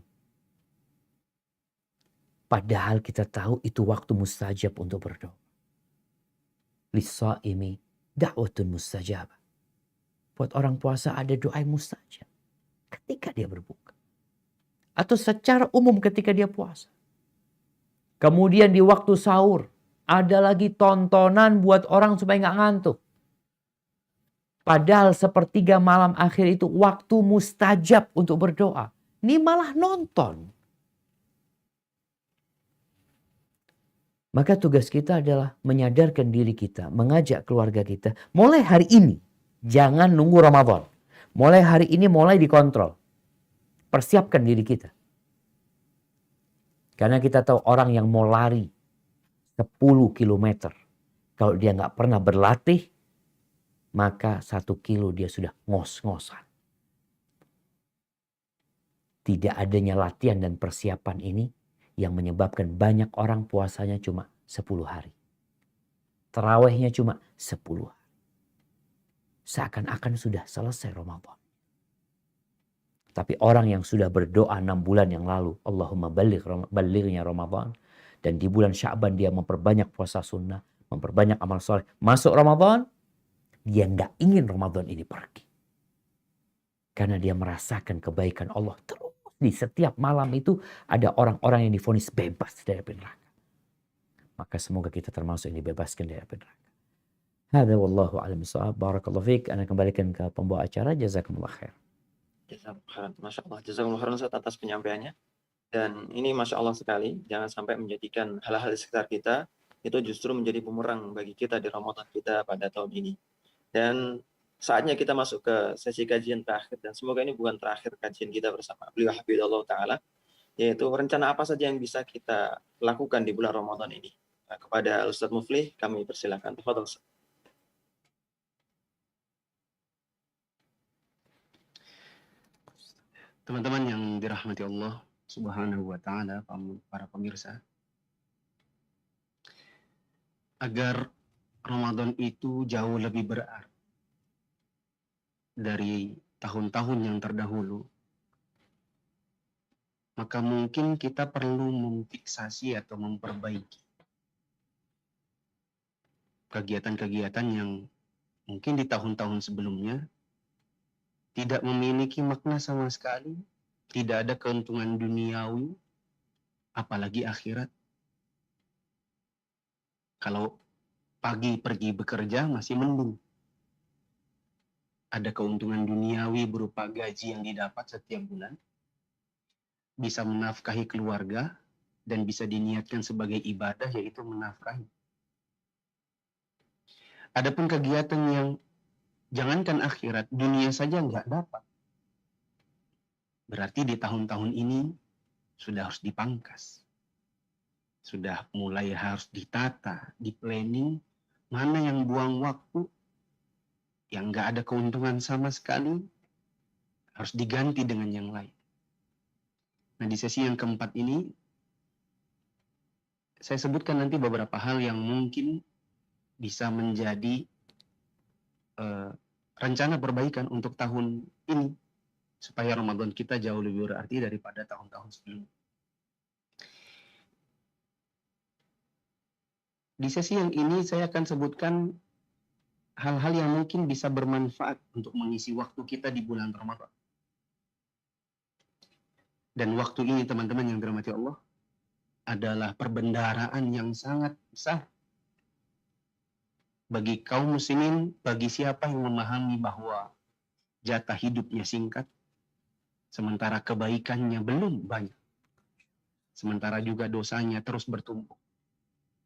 S1: Padahal kita tahu itu waktu mustajab untuk berdoa. Lis-shaimi da'watun mustajabah. Buat orang puasa ada doa yang mustajab. Ketika dia berbuka. Atau secara umum ketika dia puasa. Kemudian di waktu sahur. Ada lagi tontonan buat orang supaya nggak ngantuk. Padahal sepertiga malam akhir itu waktu mustajab untuk berdoa. Ini malah nonton. Maka tugas kita adalah menyadarkan diri kita. Mengajak keluarga kita. Mulai hari ini. Jangan nunggu Ramadan. Mulai hari ini mulai dikontrol. Persiapkan diri kita. Karena kita tahu orang yang mau lari 10 kilometer. Kalau dia nggak pernah berlatih. Maka 1 kilo dia sudah ngos-ngosan. Tidak adanya latihan dan persiapan ini. Yang menyebabkan banyak orang puasanya cuma 10 hari. Tarawihnya cuma 10 hari. Seakan-akan sudah selesai Ramadan. Tapi orang yang sudah berdoa 6 bulan yang lalu. Allahumma balighnya Ramadan. Dan di bulan Sya'ban dia memperbanyak puasa sunnah. Memperbanyak amal soleh. Masuk Ramadan. Dia nggak ingin Ramadan ini pergi. Karena dia merasakan kebaikan Allah. Terus di setiap malam itu ada orang-orang yang divonis bebas dari api neraka. Maka semoga kita termasuk yang dibebaskan dari api neraka. Hada wallahu a'lam bishawab. Barakallahu fiik. Ana kembalikan ke pembawa acara. Jazakumullah khair.
S3: Masya Allah. Jazakumullah khairan Ustaz atas penyampaiannya. Dan ini Masya Allah sekali. Jangan sampai menjadikan hal-hal di sekitar kita itu justru menjadi bumerang bagi kita di Ramadan kita pada tahun ini. Dan saatnya kita masuk ke sesi kajian terakhir. Dan semoga ini bukan terakhir kajian kita bersama beliau Habibullah Ta'ala. Yaitu rencana apa saja yang bisa kita lakukan di bulan Ramadan ini. Nah, kepada Ustaz Muflih kami persilakan. Tafadhol Ustaz.
S2: Teman-teman yang dirahmati Allah Subhanahu wa Ta'ala, para pemirsa, agar Ramadan itu jauh lebih berarti dari tahun-tahun yang terdahulu, maka mungkin kita perlu memfiksasi atau memperbaiki kegiatan-kegiatan yang mungkin di tahun-tahun sebelumnya tidak memiliki makna sama sekali, tidak ada keuntungan duniawi, apalagi akhirat. Kalau pagi pergi bekerja masih mendung. Ada keuntungan duniawi berupa gaji yang didapat setiap bulan. bisa menafkahi keluarga dan bisa diniatkan sebagai ibadah, yaitu menafkahi. Adapun kegiatan yang jangankan akhirat, dunia saja nggak dapat, berarti di tahun-tahun ini sudah harus dipangkas. Sudah mulai harus ditata, di-planning, mana yang buang waktu, yang nggak ada keuntungan sama sekali, harus diganti dengan yang lain. Nah, di sesi yang keempat ini, saya sebutkan nanti beberapa hal yang mungkin bisa menjadi rencana perbaikan untuk tahun ini, supaya Ramadan kita jauh lebih berarti daripada tahun-tahun sebelumnya. Di sesi yang ini saya akan sebutkan hal-hal yang mungkin bisa bermanfaat untuk mengisi waktu kita di bulan Ramadan. Dan waktu ini, teman-teman yang dirahmati Allah, adalah perbendaharaan yang sangat besar bagi kaum muslimin, bagi siapa yang memahami bahwa jatah hidupnya singkat, sementara kebaikannya belum banyak, sementara juga dosanya terus bertumpuk.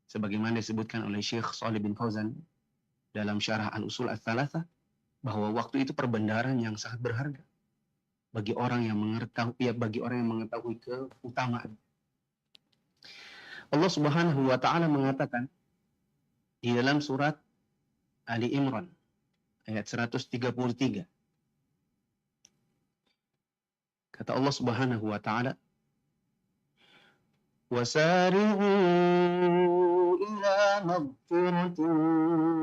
S2: Sebagaimana disebutkan oleh Syekh Shalih bin Fauzan dalam Syarah Al-Usul Ats-Tsalatsah, bahwa waktu itu perbendaharaan yang sangat berharga bagi orang yang mengetahui keutamaan. Allah Subhanahu wa taala mengatakan di dalam surat Ali Imran ayat 133. Kata Allah Subhanahu wa taala, "Wasari'u ila maghfiratin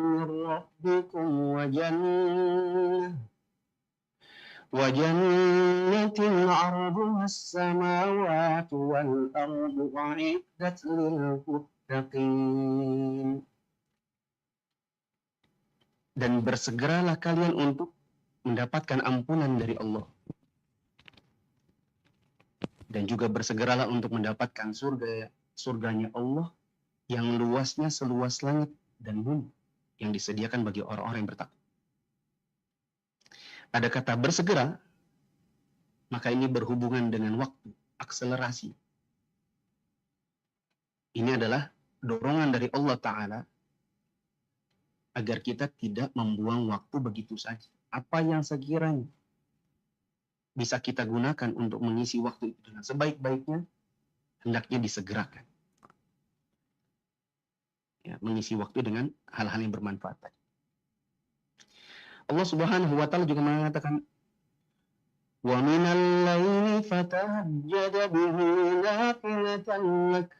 S2: min rabbikum wa jannatin 'arduha as-samawati wal ardu u'iddat lil muttaqin." Dan bersegeralah kalian untuk mendapatkan ampunan dari Allah. Dan juga bersegeralah untuk mendapatkan surganya Allah yang luasnya seluas langit dan bumi, yang disediakan bagi orang-orang yang bertakwa. Ada kata bersegera, maka ini berhubungan dengan waktu, akselerasi. Ini adalah dorongan dari Allah Ta'ala agar kita tidak membuang waktu begitu saja. Apa yang sekiranya bisa kita gunakan untuk mengisi waktu itu dengan sebaik-baiknya, hendaknya disegerakan. Ya, mengisi waktu dengan hal-hal yang bermanfaat. Allah Subhanahu wa taala juga mengatakan, "Wa minal laili fatahajjad bihi nafilatan lak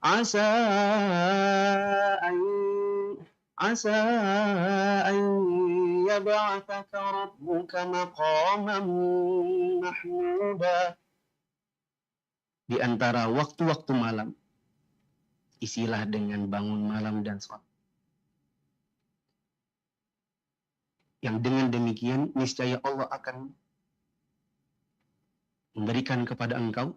S2: asa an yab'atsaka rabbuka maqaman mahmuda." Di antara waktu-waktu malam, isilah dengan bangun malam dan sholat. Yang dengan demikian, niscaya Allah akan memberikan kepada engkau,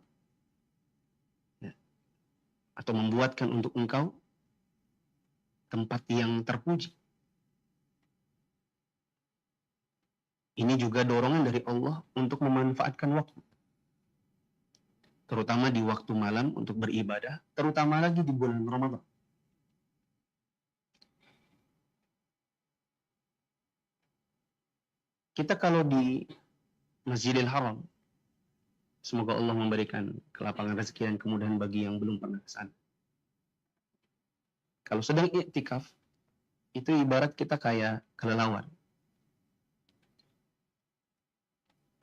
S2: atau membuatkan untuk engkau tempat yang terpuji. Ini juga dorongan dari Allah untuk memanfaatkan waktu, terutama di waktu malam untuk beribadah, terutama lagi di bulan Ramadan. Kita kalau di Masjidil Haram, semoga Allah memberikan kelapangan rezeki dan kemudahan bagi yang belum pernah ke sana. Kalau sedang iktikaf, itu ibarat kita kayak kelelawar.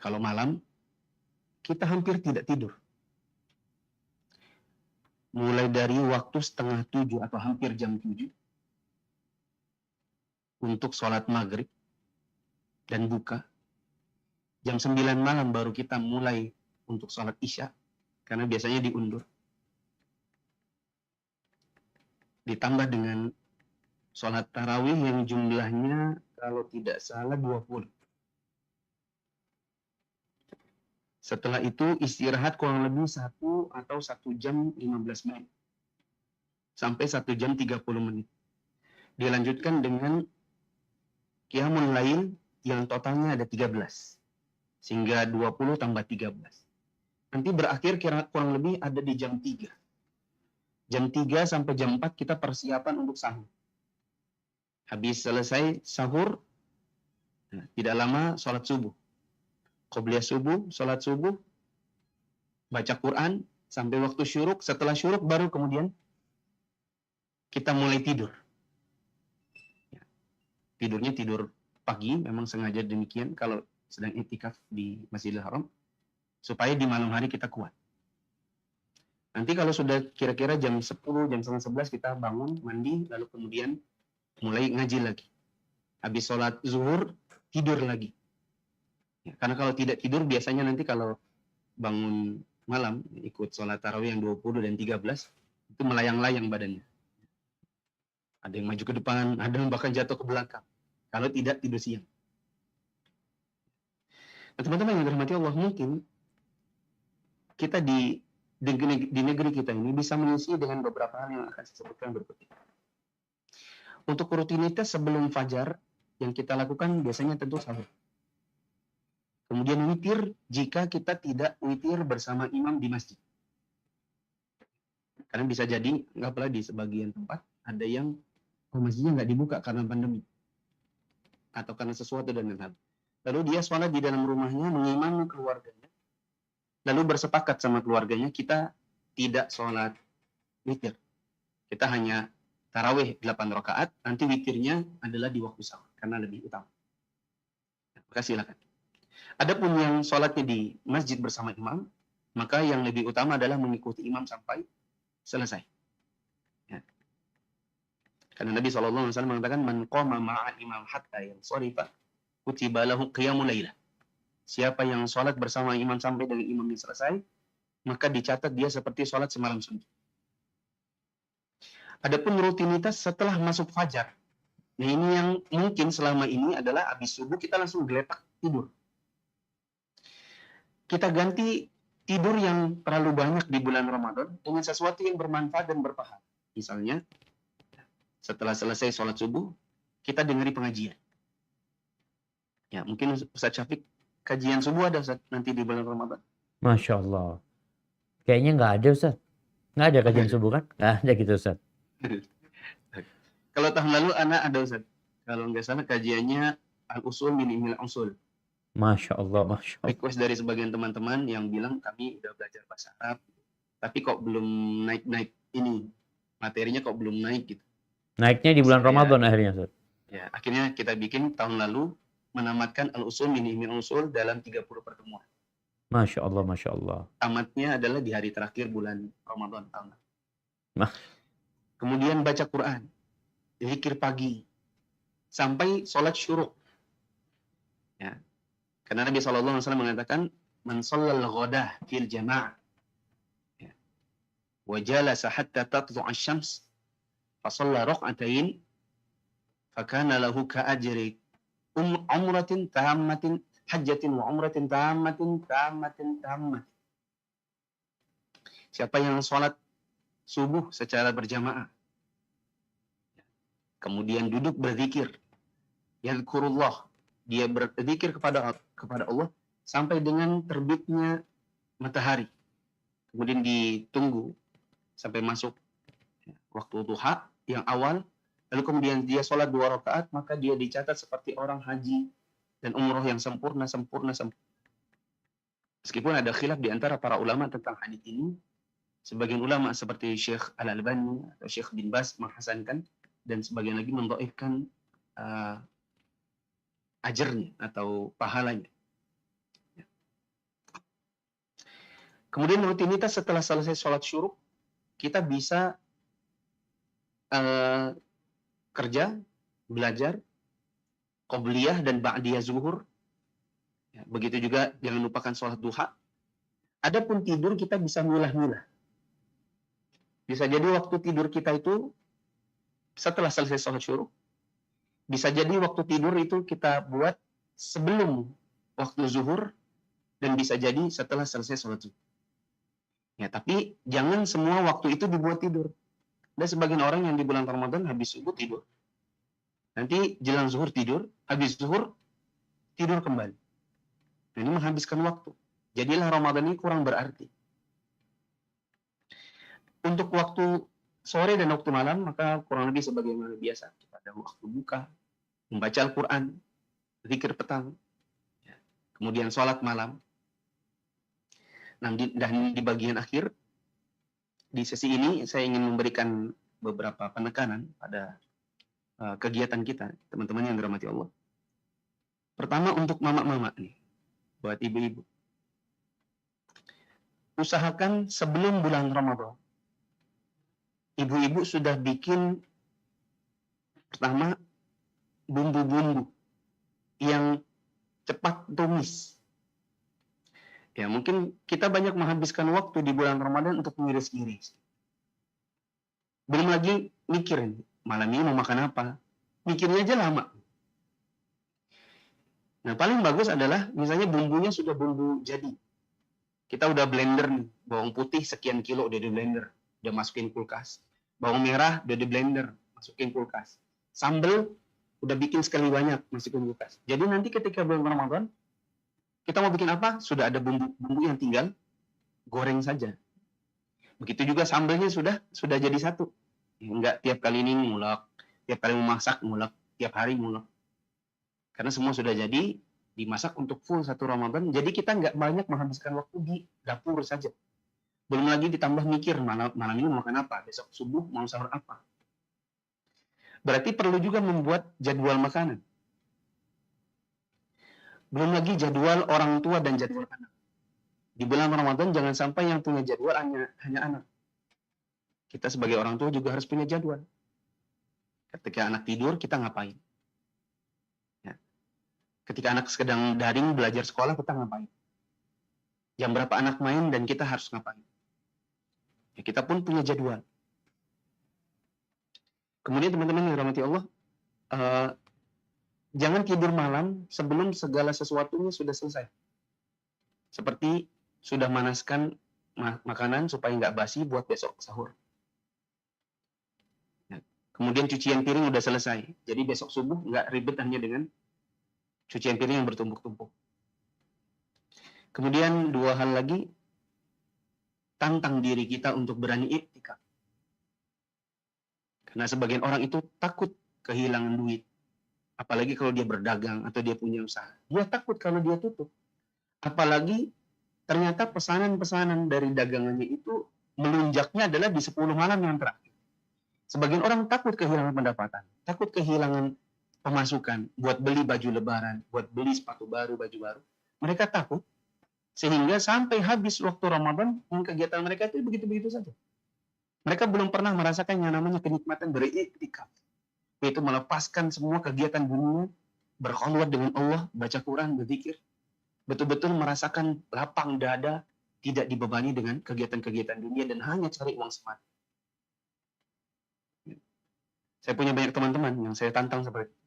S2: Kalau malam, kita hampir tidak tidur. Mulai dari waktu 6:30 atau hampir jam 7 untuk sholat maghrib dan buka. Jam 9 malam baru kita mulai untuk sholat isya, karena biasanya diundur. Ditambah dengan sholat tarawih yang jumlahnya kalau tidak salah 20. Setelah itu istirahat kurang lebih 1 atau 1 jam 15 menit. Sampai 1 jam 30 menit. Dilanjutkan dengan qiyamul lail yang totalnya ada 13. Sehingga 20 tambah 13. Nanti berakhir kurang lebih ada di jam 3. Jam 3 sampai jam 4 kita persiapan untuk sahur. Habis selesai sahur, tidak lama sholat subuh. Qobliyah subuh, sholat subuh, baca Quran, sampai waktu syuruk. Setelah syuruk baru kemudian kita mulai tidur. Tidurnya tidur pagi, memang sengaja demikian kalau sedang iktikaf di Masjidil Haram, supaya di malam hari kita kuat. Nanti kalau sudah kira-kira jam 10, jam setengah 11 kita bangun, mandi, lalu kemudian mulai ngaji lagi. Habis sholat zuhur, tidur lagi. Ya, karena kalau tidak tidur, biasanya nanti kalau bangun malam, ikut sholat tarawih yang 20 dan 13, itu melayang-layang badannya. Ada yang maju ke depan, ada yang bahkan jatuh ke belakang. Kalau tidak tidur siang. Nah, teman-teman yang dirahmati Allah, mungkin kita di negeri kita ini bisa mengisi dengan beberapa hal yang akan saya sebutkan berikut ini. Untuk rutinitas sebelum fajar, yang kita lakukan biasanya tentu sahur. Kemudian witir jika kita tidak witir bersama imam di masjid. Karena bisa jadi, nggak pernah di sebagian tempat, ada yang masjidnya nggak dibuka karena pandemi. Atau karena sesuatu dan lain-lain. Lalu dia sholat di dalam rumahnya, mengimami keluarganya. Lalu bersepakat sama keluarganya, kita tidak sholat witir. Kita hanya tarawih 8 rakaat, nanti witirnya adalah di waktu sahur, karena lebih utama. Maka silakan. Adapun yang sholatnya di masjid bersama imam, maka yang lebih utama adalah mengikuti imam sampai selesai. Ya. Karena Nabi SAW mengatakan, man qama ma'al imam hatta yansarifa kutiba lahu qiyamul lailah. Siapa yang sholat bersama imam sampai dengan imamnya selesai, maka dicatat dia seperti sholat semalam suntuk. Adapun rutinitas setelah masuk fajar, nah ini yang mungkin selama ini adalah habis subuh kita langsung geletak tidur. Kita ganti tidur yang terlalu banyak di bulan Ramadan dengan sesuatu yang bermanfaat dan berpahala. Misalnya, setelah selesai sholat subuh, kita dengari pengajian. Ya, mungkin Ustaz Syafiq, kajian subuh ada Ustaz nanti di bulan Ramadan?
S1: Masya Allah. Kayaknya nggak ada Ustaz. Nggak ada kajian subuh kan? Nggak ada gitu Ustaz.
S2: Kalau tahun lalu anak ada Ustaz. Kalau nggak salah kajiannya Al-Usul min Ilmil Usul.
S1: Masya Allah, Masya Allah.
S2: Request dari sebagian teman-teman yang bilang kami udah belajar bahasa Arab, tapi kok belum naik-naik ini. Materinya kok belum naik gitu.
S1: Naiknya di bulan
S2: Ya.
S1: Ramadan akhirnya Ustaz.
S2: Ya, akhirnya kita bikin tahun lalu menamatkan Al-Usul min Ilmil Usul dalam 30 pertemuan.
S1: Masya Allah, Masya Allah.
S2: Tamatnya adalah di hari terakhir bulan Ramadan tahun lalu.
S1: Nah.
S2: Kemudian baca Quran, zikir pagi, sampai sholat syuruk. Ya. Karena Nabi SAW mengatakan, man shallal ghadah fil jama'ah, ya, wa jalasa hatta tatlu'a asy-syams, fa shalla rak'atain, fa kana lahu ka ajri umratin tammatin, hajjatin wa umratin tammatin. Siapa yang sholat subuh secara berjamaah, kemudian duduk berzikir, yadhkurullah, dia berzikir kepada Allah sampai dengan terbitnya matahari. Kemudian ditunggu sampai masuk waktu duha yang awal, lalu kemudian dia sholat 2 rakaat, maka dia dicatat seperti orang haji dan umroh yang sempurna. Meskipun ada khilaf di antara para ulama tentang hadits ini, sebagian ulama seperti Syekh Al-Albani atau Syekh bin Baz menghasankan, dan sebagian lagi mendhaifkan ajarnya atau pahalanya. Kemudian rutinitas setelah selesai sholat syuruk, kita bisa kerja, belajar, qobliyah dan ba'diyah zuhur. Ya, begitu juga jangan lupakan sholat duha. Adapun tidur kita bisa milah-milah. Bisa jadi waktu tidur kita itu setelah selesai sholat syuruk. Bisa jadi waktu tidur itu kita buat sebelum waktu zuhur, dan bisa jadi setelah selesai sholat zuhur. Ya, tapi jangan semua waktu itu dibuat tidur. Ada sebagian orang yang di bulan Ramadan habis subuh tidur. Nanti jelang zuhur tidur, habis zuhur tidur kembali. Nah, ini menghabiskan waktu. Jadilah Ramadan ini kurang berarti. Untuk waktu sore dan waktu malam, maka kurang lebih sebagaimana biasa. Pada waktu buka, membaca Al-Quran, zikir petang, ya, kemudian sholat malam. Dan di bagian akhir, di sesi ini saya ingin memberikan beberapa penekanan pada kegiatan kita, teman-teman yang dirahmati Allah. Pertama untuk mama-mama nih, buat ibu-ibu. Usahakan sebelum bulan Ramadan, ibu-ibu sudah bikin pertama bumbu-bumbu yang cepat tumis. Ya, mungkin kita banyak menghabiskan waktu di bulan Ramadan untuk ngiris-ngiris. Belum lagi mikirin, malam ini mau makan apa. Mikirnya aja lama. Nah, paling bagus adalah misalnya bumbunya sudah bumbu jadi. Kita udah blender nih, bawang putih sekian kilo udah di blender, udah masukin kulkas. Bawang merah udah di blender, masukin kulkas. Sambal udah bikin sekali banyak, masukin kulkas. Jadi nanti ketika bulan Ramadan, kita mau bikin apa? Sudah ada bumbu-bumbu yang tinggal goreng saja. Begitu juga sambalnya sudah jadi satu. Enggak tiap kali ini ngulek, tiap kali memasak ngulek, tiap hari ngulek. Karena semua sudah jadi, dimasak untuk full satu Ramadan. Jadi kita nggak banyak menghabiskan waktu di dapur saja. Belum lagi ditambah mikir malam ini mau makan apa, besok subuh mau sahur apa. Berarti perlu juga membuat jadwal makanan. Belum lagi jadwal orang tua dan jadwal anak. Di bulan Ramadan jangan sampai yang punya jadwal hanya anak. Kita sebagai orang tua juga harus punya jadwal. Ketika anak tidur, kita ngapain? Ya. Ketika anak sedang daring belajar sekolah, kita ngapain? Jam berapa anak main dan kita harus ngapain? Ya, kita pun punya jadwal. Kemudian teman-teman yang dirahmati Allah, jangan tidur malam sebelum segala sesuatunya sudah selesai. Seperti sudah manaskan makanan supaya nggak basi buat besok sahur. Nah, kemudian cucian piring udah selesai. Jadi besok subuh nggak ribet hanya dengan cucian piring yang bertumpuk-tumpuk. Kemudian dua hal lagi, tantang diri kita untuk berani iktikaf. Karena sebagian orang itu takut kehilangan duit. Apalagi kalau dia berdagang atau dia punya usaha. Dia takut kalau dia tutup. Apalagi ternyata pesanan-pesanan dari dagangannya itu melunjaknya adalah di 10 malam yang terakhir. Sebagian orang takut kehilangan pendapatan. Takut kehilangan pemasukan buat beli baju lebaran, buat beli sepatu baru, baju baru. Mereka takut. Sehingga sampai habis waktu Ramadan, kegiatan mereka itu begitu-begitu saja. Mereka belum pernah merasakan yang namanya kenikmatan beriktikaf. Yaitu melepaskan semua kegiatan dunia, berkhulwat dengan Allah, baca Quran, berzikir. Betul-betul merasakan lapang dada, tidak dibebani dengan kegiatan-kegiatan dunia dan hanya cari uang semata. Saya punya banyak teman-teman yang saya tantang seperti itu.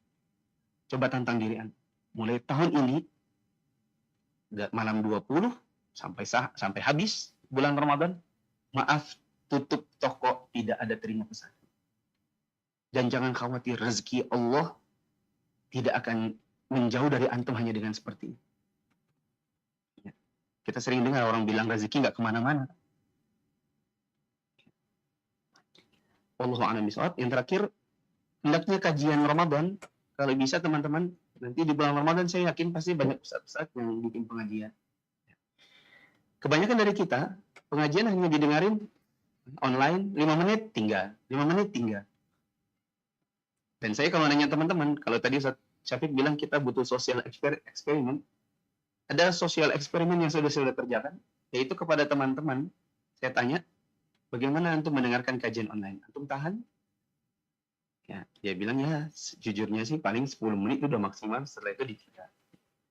S2: Coba tantang diri Anda. Mulai tahun ini, malam 20 sampai habis bulan Ramadan, maaf, tutup toko, tidak ada terima pesan. Dan jangan khawatir, rezeki Allah tidak akan menjauh dari antum hanya dengan seperti ini. Kita sering dengar orang bilang rezeki nggak kemana-mana. Wallahu a'lam bishawab. Yang terakhir, hendaknya kajian Ramadan, kalau bisa teman-teman, nanti di bulan Ramadan saya yakin pasti banyak ustadz-ustadz yang bikin pengajian. Kebanyakan dari kita, pengajian hanya didengarin online, 5 menit tinggal, 5 menit tinggal. Dan saya kalau nanya teman-teman, kalau tadi Ustadz Syafiq bilang kita butuh social eksperimen, ada sosial eksperimen yang sudah terjalan, yaitu kepada teman-teman, saya tanya, bagaimana antum mendengarkan kajian online? Antum tahan? Ya, dia bilang ya, jujurnya sih paling 10 menit udah maksimal, setelah itu ditinggal.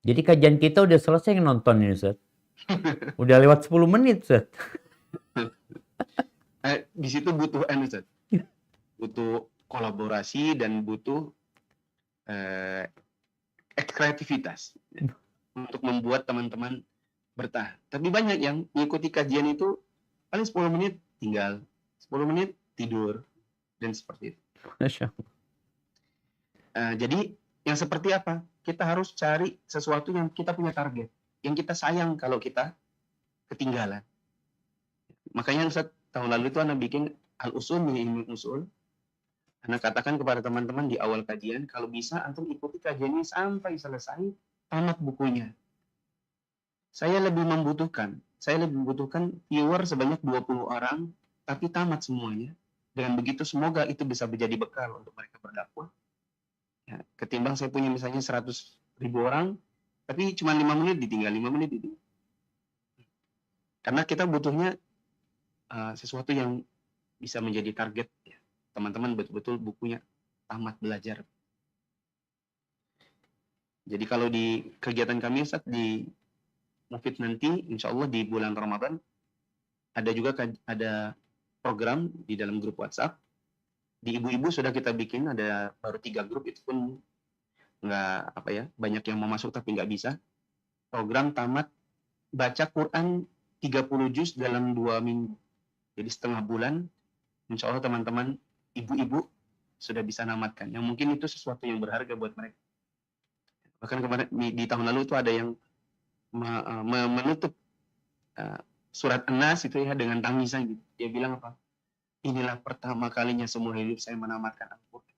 S1: Jadi kajian kita udah selesai nonton ini, Ustaz. Udah lewat 10 menit, Ustaz.
S2: Di situ butuh Ustaz. Butuh kolaborasi dan butuh kreativitas untuk membuat teman-teman bertahan. Tapi banyak yang mengikuti kajian itu paling 10 menit tinggal, 10 menit tidur, dan seperti itu.
S1: Masya Allah.
S2: Jadi yang seperti apa? Kita harus cari sesuatu yang kita punya target, yang kita sayang kalau kita ketinggalan. Makanya Ustaz, tahun lalu itu Anda bikin al-usul min ilmi usul. Anda katakan kepada teman-teman di awal kajian, kalau bisa antum ikuti kajiannya sampai selesai, tamat bukunya. Saya lebih membutuhkan viewer sebanyak 20 orang, tapi tamat semuanya. Dengan begitu semoga itu bisa menjadi bekal untuk mereka berdakwah. Ya, ketimbang saya punya misalnya 100.000 orang, tapi cuma 5 menit ditinggal, 5 menit ditinggal. Karena kita butuhnya sesuatu yang bisa menjadi target ya. Teman-teman betul-betul bukunya tamat belajar. Jadi kalau di kegiatan kami Ustaz di Mufid nanti, insya Allah di bulan Ramadan ada juga ada program di dalam grup WhatsApp. Di ibu-ibu sudah kita bikin, ada baru 3 grup, itu pun nggak banyak yang mau masuk tapi nggak bisa. Program tamat baca Quran 30 juz dalam 2 minggu. Jadi setengah bulan, insya Allah teman-teman ibu-ibu sudah bisa namatkan. Yang mungkin itu sesuatu yang berharga buat mereka. Bahkan kemarin di tahun lalu itu ada yang menutup surat An-Nas itu ya dengan tangisan gitu. Dia bilang apa? Inilah pertama kalinya seumur hidup saya menamatkan Al-Quran.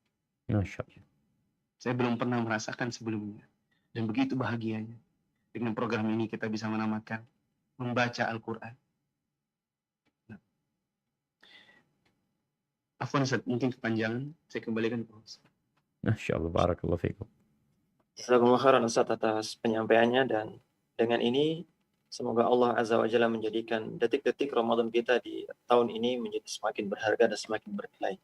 S1: Masya Allah.
S2: Saya belum pernah merasakan sebelumnya. Dan begitu bahagianya. Dengan program ini kita bisa menamatkan membaca Al-Quran. Nah. Afwan Ustaz, mungkin kepanjangan. Saya kembalikan ke Ustaz.
S1: Masya Allah, barakallahu fikum.
S3: Jazakumullah khairan Ustaz atas penyampaiannya, dan dengan ini semoga Allah Azza wa Jalla menjadikan detik-detik Ramadan kita di tahun ini menjadi semakin berharga dan semakin bernilai.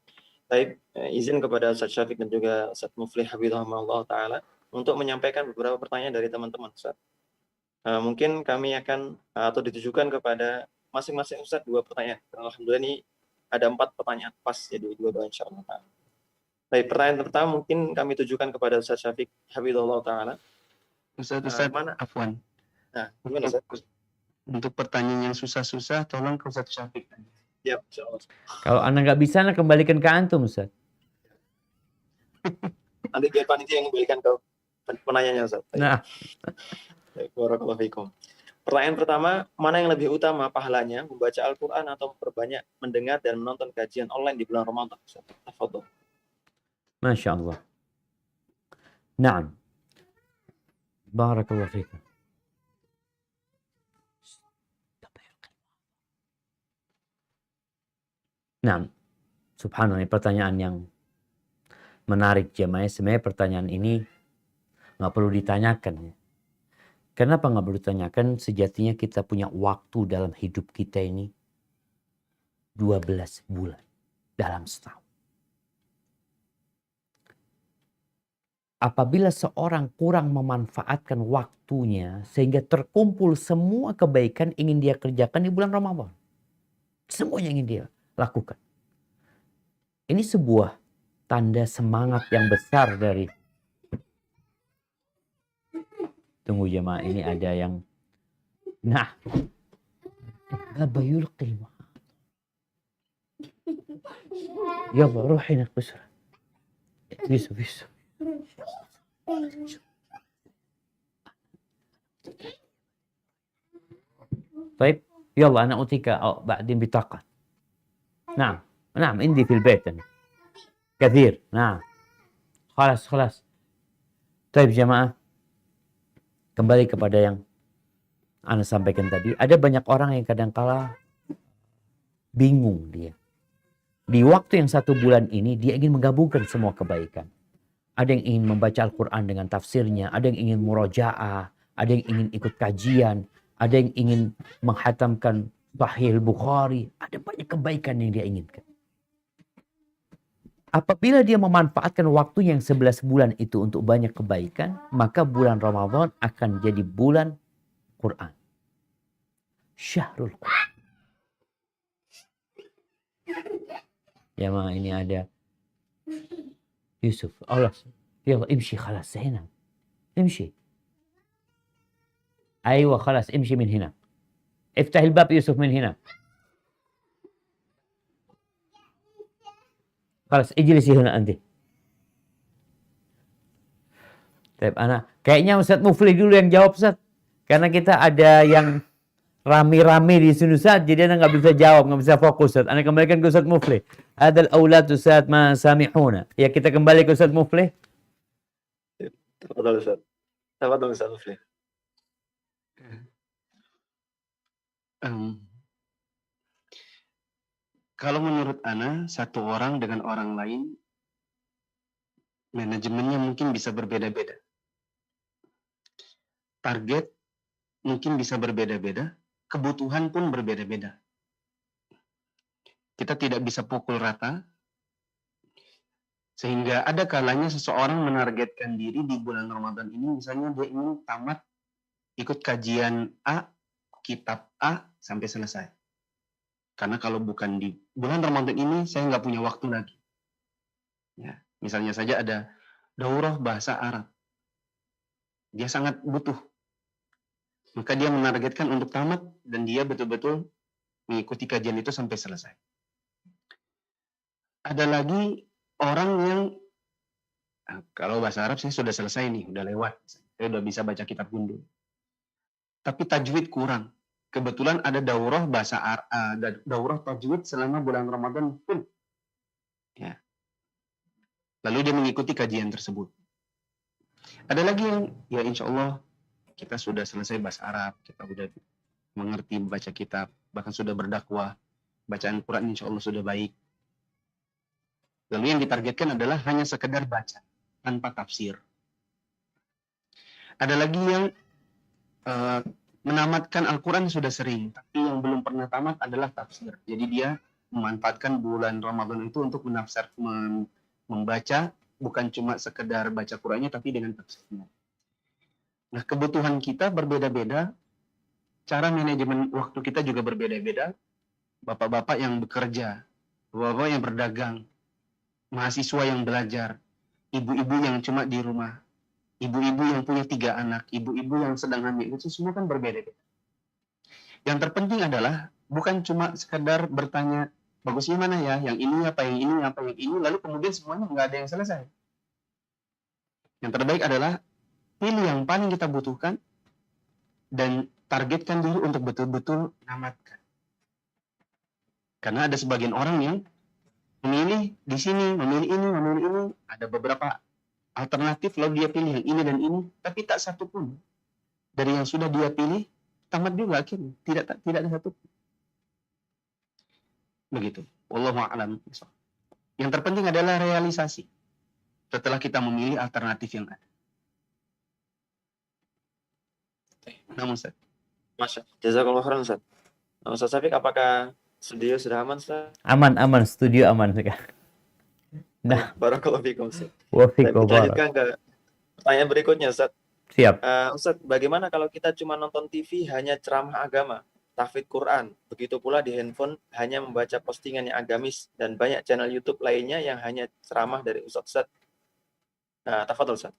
S3: Baik, izin kepada Ustaz Syafiq dan juga Ustaz Muflih Hafizahumullah Ta'ala untuk menyampaikan beberapa pertanyaan dari teman-teman Ustaz. Mungkin kami akan atau ditujukan kepada masing-masing Ustaz 2 pertanyaan. Alhamdulillah ini ada 4 pertanyaan pas, jadi 2 insyaallah. Baik, pertanyaan pertama mungkin kami tujukan kepada Ustaz Syafiq Hafizahullah Ta'ala.
S2: Ustaz,
S3: mana?
S2: Afwan.
S3: Nah, gimana Ustaz?
S2: Untuk pertanyaan yang susah-susah, tolong ke Ustaz Syafiq.
S3: Ya, insyaallah.
S1: Kalau Anda nggak bisa, Anda kembalikan ke antum, Ustaz.
S3: Nanti biar panitia yang kembalikan ke penanyanya Ustaz.
S1: Nah,
S3: Barakallahu fikum. Pertanyaan pertama, mana yang lebih utama pahalanya, membaca Al-Quran atau memperbanyak mendengar dan menonton kajian online di bulan Ramadan? Tafadhol.
S1: Masya Allah. Naam. Barakallahu fikum. Naam. Subhanallah, ini pertanyaan yang menarik jemaah. Sebenarnya pertanyaan ini nggak perlu ditanyakan ya. Kenapa nggak perlu ditanyakan? Sejatinya kita punya waktu dalam hidup kita ini 12 bulan dalam setahun. Apabila seorang kurang memanfaatkan waktunya sehingga terkumpul semua kebaikan ingin dia kerjakan di bulan Ramadan. Semuanya ingin dia lakukan. Ini sebuah tanda semangat yang besar dari... Tunggu jemaah, ini ada yang... Nah. Bayulqil ma. Yalla, ruhi naqbisra. Yusuf. طيب يلا أنا أعطيك بعدين بطاقة. نعم عندي في البيت أنا. كثير. نعم خلاص. طيب جماعة, kembali kepada yang Anda sampaikan tadi. Ada banyak orang yang kadang-kala bingung dia. Di waktu yang 1 bulan ini dia ingin menggabungkan semua kebaikan. Ada yang ingin membaca Al-Quran dengan tafsirnya, ada yang ingin murojaah, ada yang ingin ikut kajian, ada yang ingin menghatamkan Sahih Bukhari, ada banyak kebaikan yang dia inginkan. Apabila dia memanfaatkan waktu yang 11 bulan itu untuk banyak kebaikan, maka bulan Ramadan akan jadi bulan Quran. Syahrul Quran. Ya ma, ini ada يوسف الله يلا امشي خلاص هنا امشي ايوه خلاص امشي من هنا افتح الباب يوسف من هنا خلاص اجلسي هنا انت. طيب انا kayaknya Ustaz Mufli dulu yang jawab Ustaz, karena kita ada yang rame-rame di sini Ustaz, jadi Anda nggak bisa jawab, nggak bisa fokus Ustaz. Anda kembalikan ke Ustaz Muflih. Adal aulad Ustaz ma samihuna. Ya, kita kembali ke Ustaz Muflih.
S3: Tafadhal Ustaz. Tafadhal Ustaz Muflih.
S2: Em, kalau menurut Ana, satu orang dengan orang lain, manajemennya mungkin bisa berbeda-beda. Target mungkin bisa berbeda-beda, kebutuhan pun berbeda-beda. Kita tidak bisa pukul rata, sehingga ada kalanya seseorang menargetkan diri di bulan Ramadan ini, misalnya dia ingin tamat ikut kajian A, kitab A sampai selesai. Karena kalau bukan di bulan Ramadan ini, saya nggak punya waktu lagi. Ya, misalnya saja ada daurah bahasa Arab. Dia sangat butuh. Maka dia menargetkan untuk tamat dan dia betul-betul mengikuti kajian itu sampai selesai. Ada lagi orang yang kalau bahasa Arab saya sudah selesai nih, udah lewat. Saya udah bisa baca kitab gundul. Tapi tajwid kurang. Kebetulan ada daurah bahasa Arab, daurah tajwid selama bulan Ramadan pun. Ya. Lalu dia mengikuti kajian tersebut. Ada lagi yang ya insya Allah kita sudah selesai bahasa Arab, kita sudah mengerti baca kitab, bahkan sudah berdakwah, bacaan Quran insya Allah sudah baik. Lalu yang ditargetkan adalah hanya sekedar baca, tanpa tafsir. Ada lagi yang menamatkan Al-Quran sudah sering, tapi yang belum pernah tamat adalah tafsir. Jadi dia memanfaatkan bulan Ramadan itu untuk membaca, bukan cuma sekedar baca Qurannya, tapi dengan tafsirnya. Nah, kebutuhan kita berbeda-beda, cara manajemen waktu kita juga berbeda-beda. Bapak-bapak yang bekerja, bapak-bapak yang berdagang, mahasiswa yang belajar, ibu-ibu yang cuma di rumah, ibu-ibu yang punya 3 anak, ibu-ibu yang sedang hamil, itu semua kan berbeda-beda. Yang terpenting adalah bukan cuma sekadar bertanya, bagusnya mana ya, yang ini apa, yang ini apa, yang ini, lalu kemudian semuanya nggak ada yang selesai. Yang terbaik adalah pilih yang paling kita butuhkan dan targetkan diri untuk betul-betul namatkan. Karena ada sebagian orang yang memilih di sini, memilih ini, ada beberapa alternatif, lalu dia pilih yang ini dan ini, tapi tak satu pun dari yang sudah dia pilih tamat juga akhirnya, tidak ada satu. Begitu. Wallahu a'lam. Yang terpenting adalah realisasi setelah kita memilih alternatif yang ada. Namun Ustaz.
S3: Masya. Jazakallah khairan Ustaz. Nah, Ustaz Syafiq, apakah studio sudah aman Ustaz?
S1: Aman, studio aman sekarang. Nah,
S3: Barakallahu fikum Ustaz.
S1: wafiq
S3: Kita lanjutkan ke pertanyaan berikutnya Ustaz.
S1: Siap.
S3: Ustaz, bagaimana kalau kita cuma nonton TV hanya ceramah agama, tahfidz Quran, begitu pula di handphone hanya membaca postingan yang agamis dan banyak channel YouTube lainnya yang hanya ceramah dari Ustaz. Tafadhol Ustaz.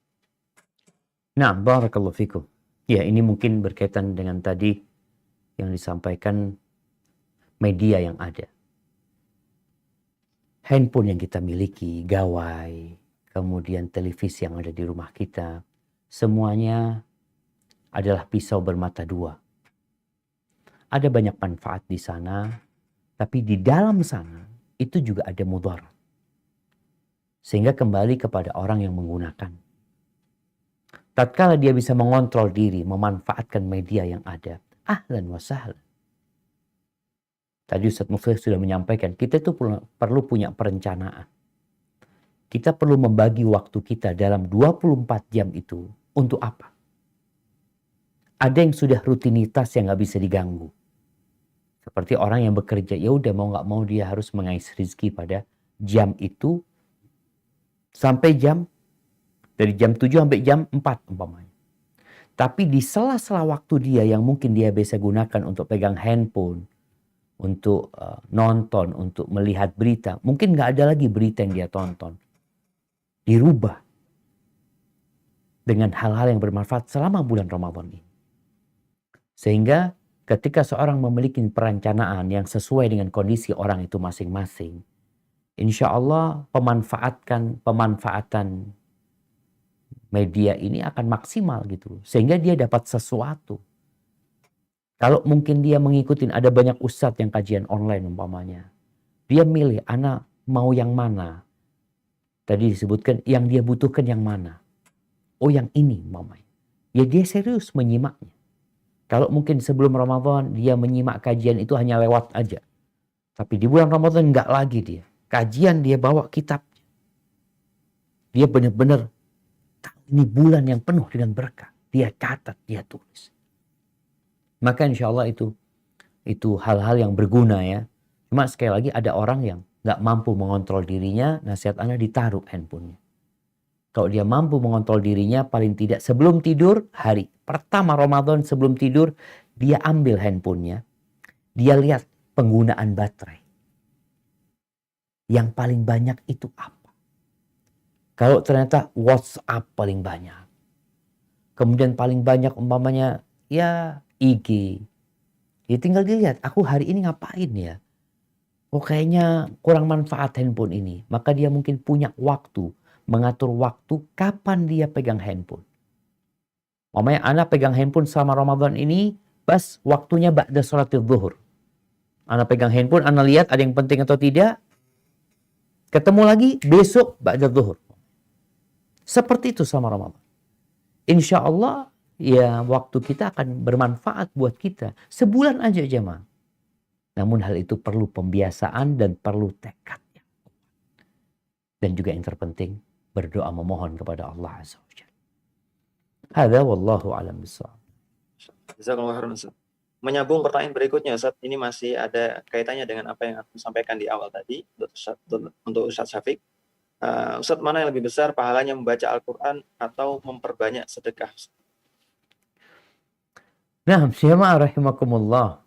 S1: Nah, barakallahu fikum. Ya, ini mungkin berkaitan dengan tadi yang disampaikan media yang ada. Handphone yang kita miliki, gawai, kemudian televisi yang ada di rumah kita, semuanya adalah pisau bermata dua. Ada banyak manfaat di sana, tapi di dalam sana itu juga ada mudarat. Sehingga kembali kepada orang yang menggunakan. Tatkala dia bisa mengontrol diri, memanfaatkan media yang ada, ahlan wa sahlan. Tadi Ustaz Muflih sudah menyampaikan, kita itu perlu punya perencanaan. Kita perlu membagi waktu kita dalam 24 jam itu untuk apa? Ada yang sudah rutinitas yang nggak bisa diganggu. Seperti orang yang bekerja, ya udah mau nggak mau dia harus mengais rezeki pada jam itu sampai dari jam 7 sampai jam 4 umpamanya. Tapi di sela-sela waktu dia yang mungkin dia bisa gunakan untuk pegang handphone, untuk nonton, untuk melihat berita. Mungkin nggak ada lagi berita yang dia tonton. Dirubah dengan hal-hal yang bermanfaat selama bulan Ramadan ini. Sehingga ketika seorang memiliki perencanaan yang sesuai dengan kondisi orang itu masing-masing, insya Allah pemanfaatan media ini akan maksimal gitu. Sehingga dia dapat sesuatu. Kalau mungkin dia mengikuti, ada banyak ustadz yang kajian online umpamanya. Dia milih, anak mau yang mana? Tadi disebutkan yang dia butuhkan yang mana? Oh yang ini umpamanya. Ya dia serius menyimaknya. Kalau mungkin sebelum Ramadan dia menyimak kajian itu hanya lewat aja. Tapi di bulan Ramadan enggak lagi dia. Kajian dia bawa kitab. Dia benar-benar ini bulan yang penuh dengan berkah. Dia catat, dia tulis. Maka insya Allah itu hal-hal yang berguna ya. Cuma sekali lagi ada orang yang nggak mampu mengontrol dirinya, nasihat Anda ditaruh handphonenya. Kalau dia mampu mengontrol dirinya, paling tidak sebelum tidur, hari pertama Ramadan sebelum tidur, dia ambil handphonenya. Dia lihat penggunaan baterai. Yang paling banyak itu apa? Kalau ternyata WhatsApp paling banyak. Kemudian paling banyak umpamanya ya IG. Ya tinggal dilihat, aku hari ini ngapain ya? Oh kayaknya kurang manfaat handphone ini. Maka dia mungkin punya waktu, mengatur waktu kapan dia pegang handphone. Umpamanya anak pegang handphone selama Ramadan ini, pas waktunya ba'da sholatil zuhur. Anak pegang handphone, anak lihat ada yang penting atau tidak. Ketemu lagi besok ba'da zuhur. Seperti itu selama Ramadan. Insya Allah ya waktu kita akan bermanfaat buat kita. Sebulan aja jemaah. Namun hal itu perlu pembiasaan dan perlu tekad. Dan juga yang terpenting berdoa memohon kepada Allah Azza wa Jalla. Hadza wallahu a'lam bishawab.
S3: Jazakallahu khairan Ustaz. Menyambung pertanyaan berikutnya Ustaz, ini masih ada kaitannya dengan apa yang aku sampaikan di awal tadi untuk Ustaz Syafiq. Ustaz, mana yang lebih besar pahalanya membaca Al-Quran atau memperbanyak sedekah?
S1: Nah, jemaah rahimakumullah.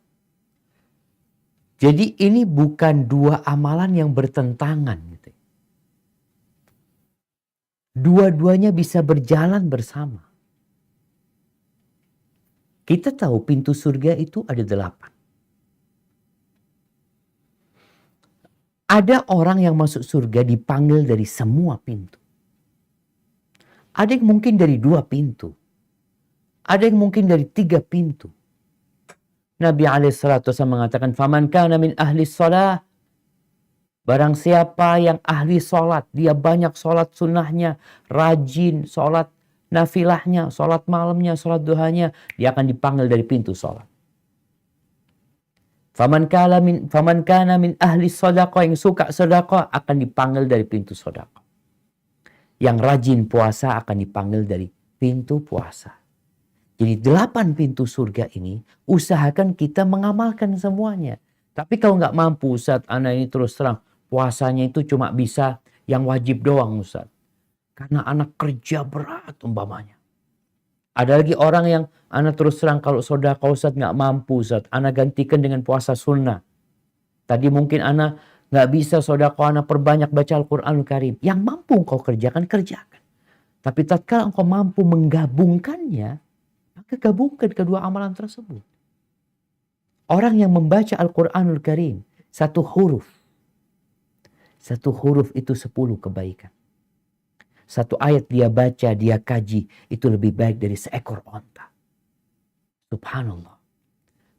S1: Jadi ini bukan dua amalan yang bertentangan. Gitu. Dua-duanya bisa berjalan bersama. Kita tahu pintu surga itu ada 8. Ada orang yang masuk surga dipanggil dari semua pintu. Ada yang mungkin dari 2 pintu. Ada yang mungkin dari 3 pintu. Nabi SAW mengatakan, "Faman kana min ahli shalah." Barang siapa yang ahli sholat, dia banyak sholat sunnahnya, rajin sholat nafilahnya, sholat malamnya, sholat duhanya, dia akan dipanggil dari pintu sholat. Faman kana min ahli sedekah, yang suka sedekah akan dipanggil dari pintu sedekah. Yang rajin puasa akan dipanggil dari pintu puasa. Jadi 8 pintu surga ini usahakan kita mengamalkan semuanya. Tapi kalau nggak mampu Ustaz, anak ini terus terang puasanya itu cuma bisa yang wajib doang Ustaz. Karena anak kerja berat umpamanya. Ada lagi orang yang anak terus terang kalau sedekah Ustaz nggak mampu Ustaz. Anak gantikan dengan puasa sunnah. Tadi mungkin anak nggak bisa sedekah, anak perbanyak baca Al-Quranul Karim. Yang mampu engkau kerjakan, kerjakan. Tapi tatkala engkau mampu menggabungkannya, maka gabungkan kedua amalan tersebut. Orang yang membaca Al-Quranul Karim, satu huruf itu 10 kebaikan. Satu ayat dia baca, dia kaji, itu lebih baik dari seekor onta. Subhanallah.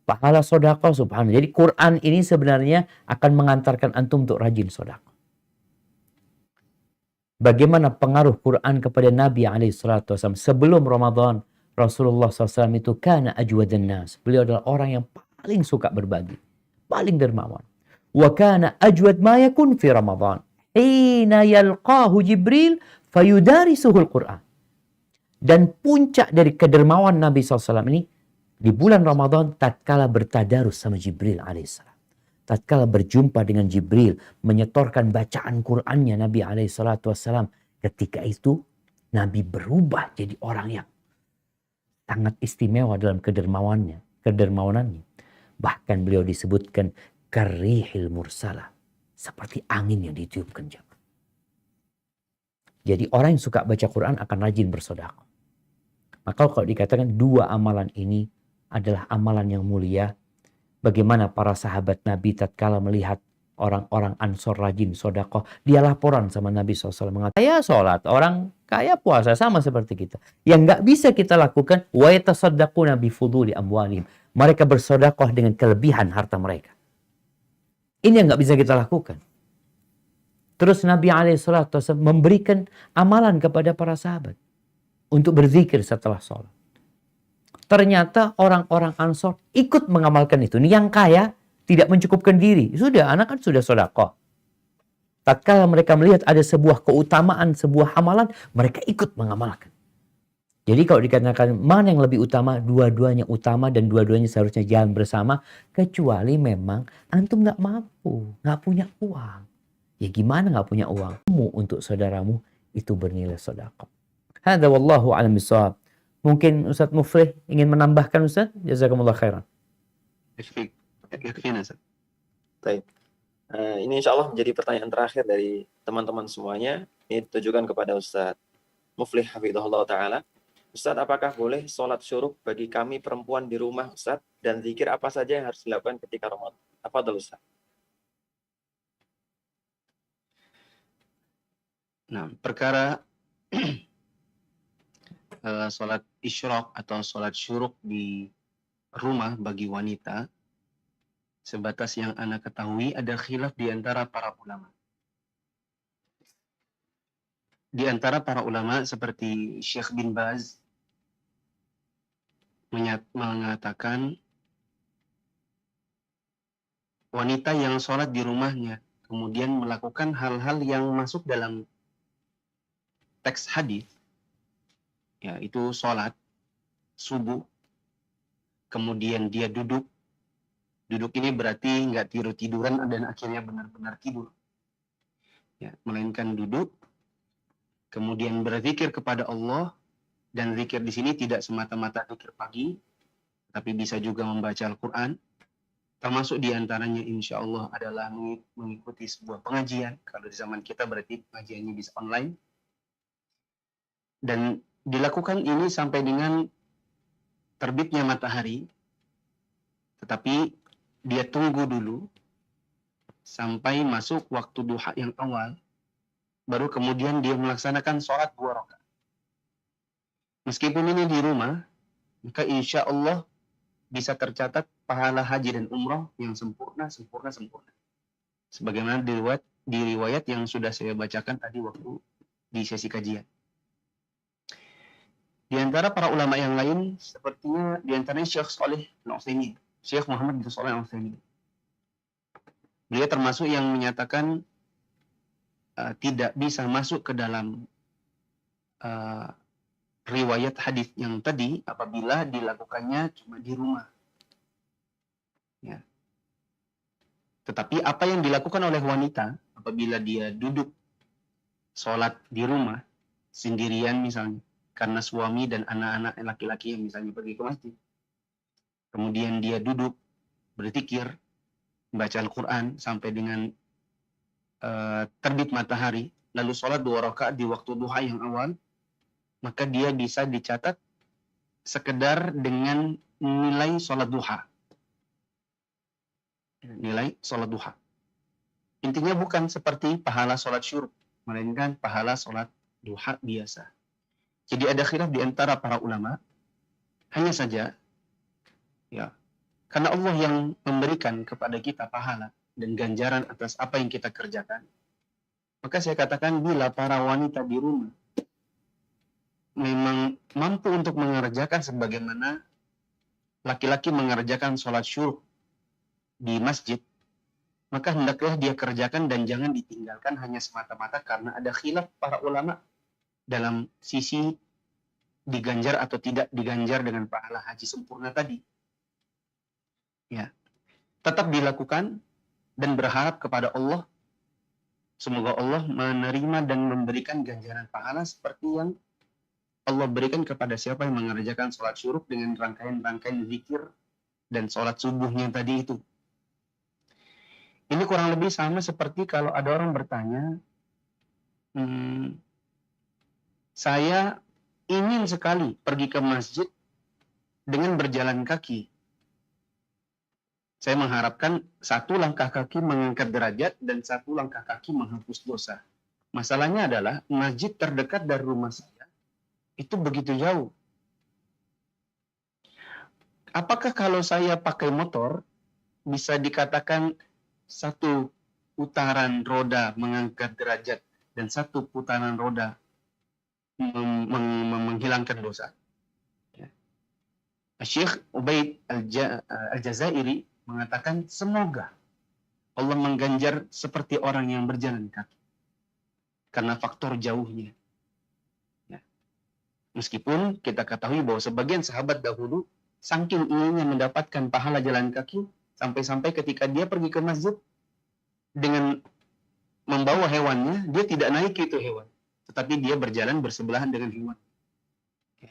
S1: Pahala sedekah, subhanallah. Jadi Quran ini sebenarnya akan mengantarkan antum untuk rajin sedekah. Bagaimana pengaruh Quran kepada Nabi SAW sebelum Ramadan? Rasulullah SAW itu kana ajwadan nas. Beliau adalah orang yang paling suka berbagi, paling dermawan. Wa kana ajwad ma yakun fi Ramadan. Hina yalqahu Jibril fayudarisuhul Quran. Dan puncak dari kedermawan Nabi SAW ini di bulan Ramadan tatkala bertadarus sama Jibril alaihissalam. Tatkala berjumpa dengan Jibril, menyetorkan bacaan Qur'annya Nabi alaihissalam. Ketika itu Nabi berubah jadi orang yang sangat istimewa dalam kedermawanannya. Bahkan beliau disebutkan karihil mursala. Seperti angin yang ditiupkan jamaah. Jadi orang yang suka baca Quran akan rajin bersedekah. Maka kalau dikatakan 2 amalan ini adalah amalan yang mulia. Bagaimana para sahabat Nabi tatkala melihat orang-orang Ansor rajin sodakoh. Dia laporan sama Nabi SAW. Mengatakan, saya sholat, orang kaya puasa, sama seperti kita. Yang nggak bisa kita lakukan, wa yatasaddaquna bifuduli amwalihim. Mereka bersodakoh dengan kelebihan harta mereka. Ini yang nggak bisa kita lakukan. Terus Nabi SAW memberikan amalan kepada para sahabat untuk berzikir setelah sholat. Ternyata orang-orang Ansor ikut mengamalkan itu. Ini yang kaya tidak mencukupkan diri. Sudah, anak kan sudah sedekah. Tatkala mereka melihat ada sebuah keutamaan, sebuah amalan, mereka ikut mengamalkan. Jadi kalau dikatakan mana yang lebih utama, dua-duanya utama dan dua-duanya seharusnya jalan bersama. Kecuali memang antum nggak mampu, nggak punya uang. Ya gimana nggak punya uang? Kamu untuk saudaramu itu bernilai sedekah. Hadza wallahu a'lam bishawab. Mungkin Ustaz Muflih ingin menambahkan, Ustaz? Jazakumullah khairan.
S2: Yakfina, Ustaz.
S3: Baik. Ini insya Allah menjadi pertanyaan terakhir dari teman-teman semuanya. Ini ditujukan kepada Ustaz Muflih hafizahullah ta'ala. Ustaz, apakah boleh sholat syuruk bagi kami perempuan di rumah, Ustaz? Dan zikir apa saja yang harus dilakukan ketika Ramadan? Apa dulu, Ustaz?
S2: Nah, perkara sholat isyraq atau sholat syuruk di rumah bagi wanita, sebatas yang Anda ketahui ada khilaf di antara para ulama. Di antara para ulama seperti Syekh bin Baz mengatakan wanita yang sholat di rumahnya kemudian melakukan hal-hal yang masuk dalam teks hadis, yaitu sholat subuh, kemudian dia duduk ini berarti nggak tiduran dan akhirnya benar-benar tidur, melainkan duduk, kemudian berzikir kepada Allah, dan zikir di sini tidak semata-mata zikir pagi, tapi bisa juga membaca Al-Quran, termasuk diantaranya insya Allah adalah mengikuti sebuah pengajian. Kalau di zaman kita berarti pengajiannya bisa online. Dan dilakukan ini sampai dengan terbitnya matahari, tetapi dia tunggu dulu sampai masuk waktu duha yang awal, baru kemudian dia melaksanakan sholat 2 rakaat. Meskipun ini di rumah, maka insya Allah bisa tercatat pahala haji dan umrah yang sempurna. Sebagaimana di riwayat yang sudah saya bacakan tadi waktu di sesi kajian. Di antara para ulama yang lain, sepertinya di antaranya Syekh Shalih Al-Utsaimin, Syekh Muhammad bin Shalih Al-Utsaimin. Beliau termasuk yang menyatakan tidak bisa masuk ke dalam riwayat hadis yang tadi apabila dilakukannya cuma di rumah. Ya. Tetapi apa yang dilakukan oleh wanita apabila dia duduk sholat di rumah sendirian misalnya, karena suami dan anak-anak laki-laki yang misalnya pergi ke masjid, kemudian dia duduk berzikir, membaca Al-Quran sampai dengan terbit matahari, lalu sholat 2 rakaat di waktu duha yang awal, maka dia bisa dicatat sekedar dengan nilai sholat duha. Nilai sholat duha. Intinya bukan seperti pahala sholat syuruk, melainkan pahala sholat duha biasa. Jadi ada khilaf di antara para ulama. Hanya saja, karena Allah yang memberikan kepada kita pahala dan ganjaran atas apa yang kita kerjakan, maka saya katakan bila para wanita di rumah memang mampu untuk mengerjakan sebagaimana laki-laki mengerjakan sholat syuruk di masjid, maka hendaklah dia kerjakan dan jangan ditinggalkan hanya semata-mata karena ada khilaf para ulama dalam sisi diganjar atau tidak diganjar dengan pahala haji sempurna tadi. Tetap dilakukan dan berharap kepada Allah, semoga Allah menerima dan memberikan ganjaran pahala seperti yang Allah berikan kepada siapa yang mengerjakan sholat syuruk dengan rangkaian-rangkaian zikir dan sholat subuhnya tadi itu. Ini kurang lebih sama seperti kalau ada orang bertanya, saya ingin sekali pergi ke masjid dengan berjalan kaki. Saya mengharapkan satu langkah kaki mengangkat derajat dan satu langkah kaki menghapus dosa. Masalahnya adalah masjid terdekat dari rumah saya itu begitu jauh. Apakah kalau saya pakai motor bisa dikatakan satu putaran roda mengangkat derajat dan satu putaran roda menghilangkan dosa? Syekh Ubaid Al-Jazairi mengatakan semoga Allah mengganjar seperti orang yang berjalan kaki karena faktor jauhnya. Ya. Meskipun kita ketahui bahwa sebagian sahabat dahulu saking inginnya mendapatkan pahala jalan kaki sampai-sampai ketika dia pergi ke masjid dengan membawa hewannya, dia tidak naik itu hewan, tetapi dia berjalan bersebelahan dengan hewan.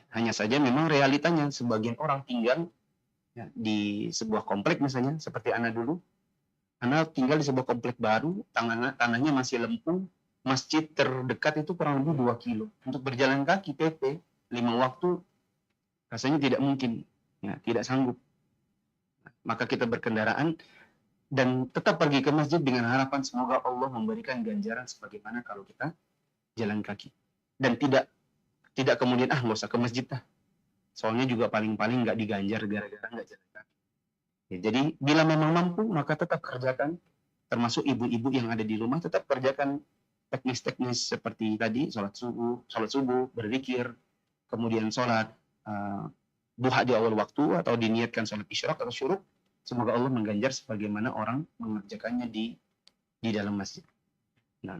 S2: Hanya saja memang realitanya sebagian orang tinggal di sebuah komplek misalnya, seperti Ana dulu. Ana tinggal di sebuah komplek baru, tanahnya masih lempung, masjid terdekat itu kurang lebih 2 kilo. Untuk berjalan kaki PP 5 waktu rasanya tidak mungkin, tidak sanggup. Maka kita berkendaraan dan tetap pergi ke masjid dengan harapan semoga Allah memberikan ganjaran sebagaimana kalau kita jalan kaki. Dan tidak kemudian nggak usah ke masjid dah. Soalnya juga paling-paling nggak diganjar gara-gara nggak jalan kaki. Ya, jadi bila memang mampu maka tetap kerjakan. Termasuk ibu-ibu yang ada di rumah tetap kerjakan teknis-teknis seperti tadi, sholat subuh, berzikir, kemudian sholat duha di awal waktu atau diniatkan sholat isyraq atau syuruk. Semoga Allah mengganjar sebagaimana orang mengerjakannya di dalam masjid. Nah,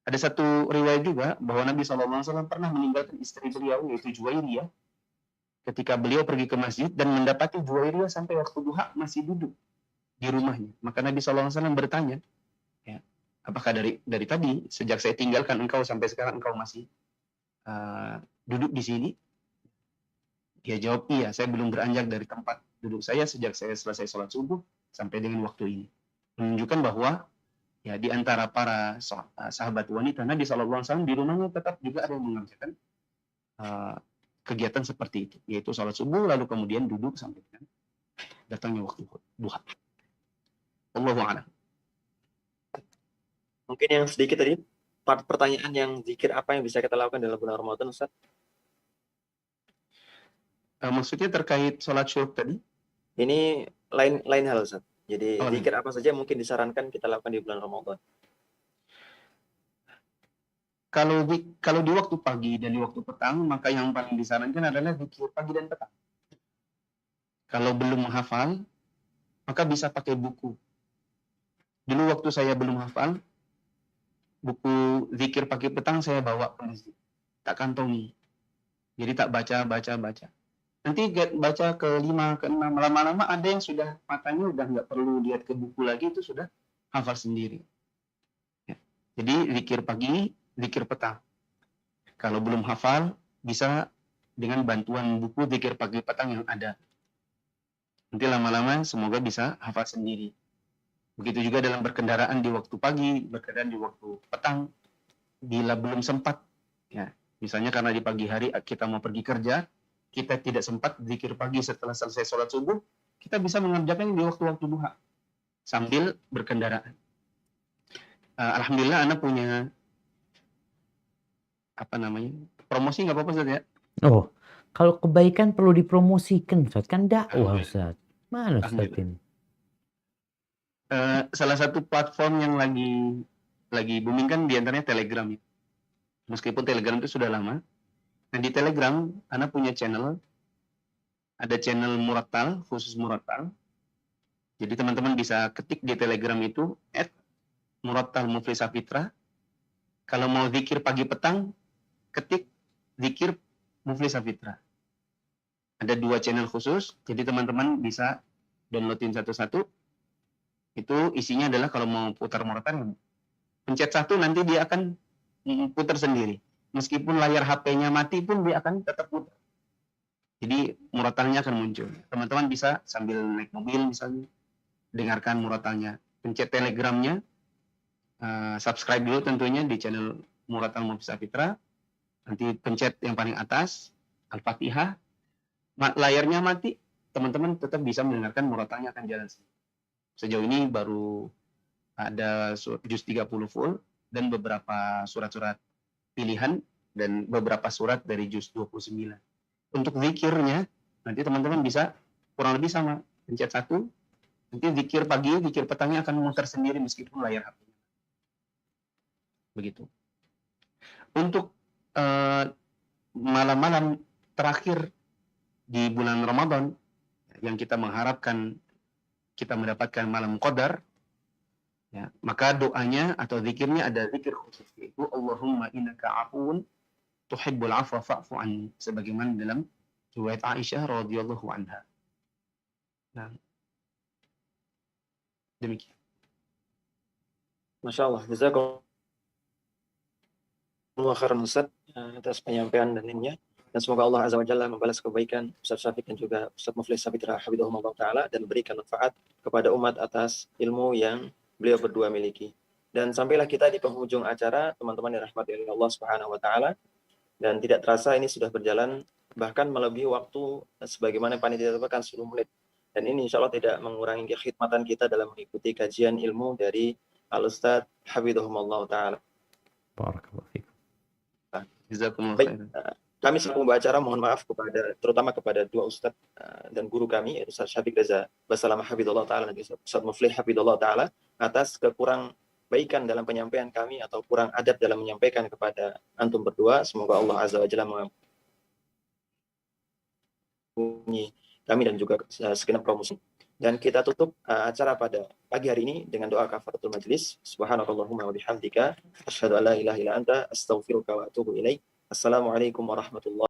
S2: ada satu riwayat juga bahwa Nabi SAW pernah meninggalkan istri beliau yaitu Juwairiyah ketika beliau pergi ke masjid dan mendapati Juwairiyah sampai waktu duha masih duduk di rumahnya. Maka Nabi SAW bertanya, ya, apakah dari tadi sejak saya tinggalkan engkau sampai sekarang engkau masih duduk di sini? Dia jawab, iya, saya belum beranjak dari tempat duduk saya sejak saya selesai sholat subuh sampai dengan waktu ini. Menunjukkan bahwa ya di antara para sahabat wanita Nabi SAW di rumahnya tetap juga ada yang mengerjakan kegiatan seperti itu, yaitu sholat subuh lalu kemudian duduk sampai dengan datangnya waktu duha. Allahu a'lam.
S3: Mungkin yang sedikit tadi pertanyaan yang zikir apa yang bisa kita lakukan dalam bulan Ramadan, Ustaz?
S2: Maksudnya terkait sholat syuruk tadi?
S3: Ini lain hal, Ustaz. Jadi
S2: Oh,
S3: zikir apa saja mungkin disarankan kita lakukan di bulan Ramadan?
S2: Kalau di waktu pagi dan di waktu petang, maka yang paling disarankan adalah zikir pagi dan petang. Kalau belum menghafal, maka bisa pakai buku. Dulu waktu saya belum hafal, buku zikir pagi petang saya bawa ke masjid. Tak kantongi. Jadi tak baca. Nanti baca ke-5, ke-6, lama-lama ada yang sudah matanya udah nggak perlu lihat ke buku lagi, itu sudah hafal sendiri. Ya. Jadi zikir pagi, zikir petang. Kalau belum hafal, bisa dengan bantuan buku zikir pagi petang yang ada. Nanti lama-lama semoga bisa hafal sendiri. Begitu juga dalam berkendaraan di waktu pagi, berkendaraan di waktu petang, bila belum sempat, ya, misalnya karena di pagi hari kita mau pergi kerja, kita tidak sempat zikir pagi setelah selesai sholat subuh, kita bisa mengerjakan di waktu-waktu duha sambil berkendaraan. Alhamdulillah, Ana punya promosi nggak apa-apa Ustaz ya?
S1: Oh, kalau kebaikan perlu dipromosikan, Ustaz. Kan dakwah, Ustaz. Mana Ustaz ini?
S2: Salah satu platform yang lagi booming kan diantaranya Telegram. Meskipun Telegram itu sudah lama. Nah, di Telegram, Ana punya channel. Ada channel Murattal, khusus Murattal. Jadi teman-teman bisa ketik di Telegram itu @murattal_muflisafitra. Kalau mau zikir pagi petang, ketik zikir Muflisafitra. Ada 2 channel khusus, jadi teman-teman bisa downloadin satu-satu. Itu isinya adalah kalau mau putar Murattal, pencet 1 nanti dia akan putar sendiri. Meskipun layar HP-nya mati pun dia akan tetap putar. Jadi Murattalnya akan muncul. Teman-teman bisa sambil naik mobil misalnya, dengarkan Murattalnya. Pencet Telegramnya, subscribe dulu tentunya di channel Murattal Muflisafitra. Nanti pencet yang paling atas, Al-Fatihah. Layarnya mati, teman-teman tetap bisa mendengarkan Murattalnya akan jalan sendiri. Sejauh ini baru ada juz 30 full dan beberapa surat-surat pilihan dan beberapa surat dari juz 29. Untuk zikirnya, nanti teman-teman bisa kurang lebih sama, pencet 1, nanti zikir pagi, zikir petangnya akan memutar sendiri meskipun layar HP. Begitu. Untuk malam-malam terakhir di bulan Ramadan, yang kita mengharapkan kita mendapatkan malam qadar, ya, maka doanya atau zikirnya ada zikir khusus, yaitu Allahumma innaka afuun tuhibbul afwa fa'fu anni, sebagaimana dalam riwayat Aisyah radhiyallahu anha. Nah, demikian.
S3: Masya Allah, jazakallah khairan Ustaz atas penyampaian dan ilmunya. Dan semoga Allah Azza wa Jalla membalas kebaikan Ustaz Syafiq dan juga Ustaz Muflis Sabitra Hafidhahumullah Ta'ala dan berikan manfaat kepada umat atas ilmu yang beliau berdua miliki. Dan sampailah kita di penghujung acara, teman-teman yang rahmati oleh Allah Subhanahu wa Ta'ala. Dan tidak terasa ini sudah berjalan bahkan melebihi waktu sebagaimana panitia tetapkan 10 menit. Dan ini insya Allah tidak mengurangi kekhidmatan kita dalam mengikuti kajian ilmu dari Al-Ustaz Hafidhahumullah Ta'ala.
S1: Barakallahu fikum.
S2: Jazakumullah
S3: Baik,
S2: khairan.
S3: kami selaku pembawa acara mohon maaf terutama kepada dua ustaz dan guru kami, yaitu Ustaz Syafiq Reza Basalamah Hafidhullah Ta'ala dan Ustaz Muflih Hafidhullah Ta'ala, atas kekurang baikan dalam penyampaian kami atau kurang adab dalam menyampaikan kepada antum berdua. Semoga Allah Azza wa Jalla mengampuni kami dan juga segenap kaum muslim. Dan kita tutup acara pada pagi hari ini dengan doa kafaratul majlis. Subhanakallahumma wa bihamdika asyhadu an la ilaha illa anta astaghfiruka wa atubu ilaik. Assalamualaikum warahmatullahi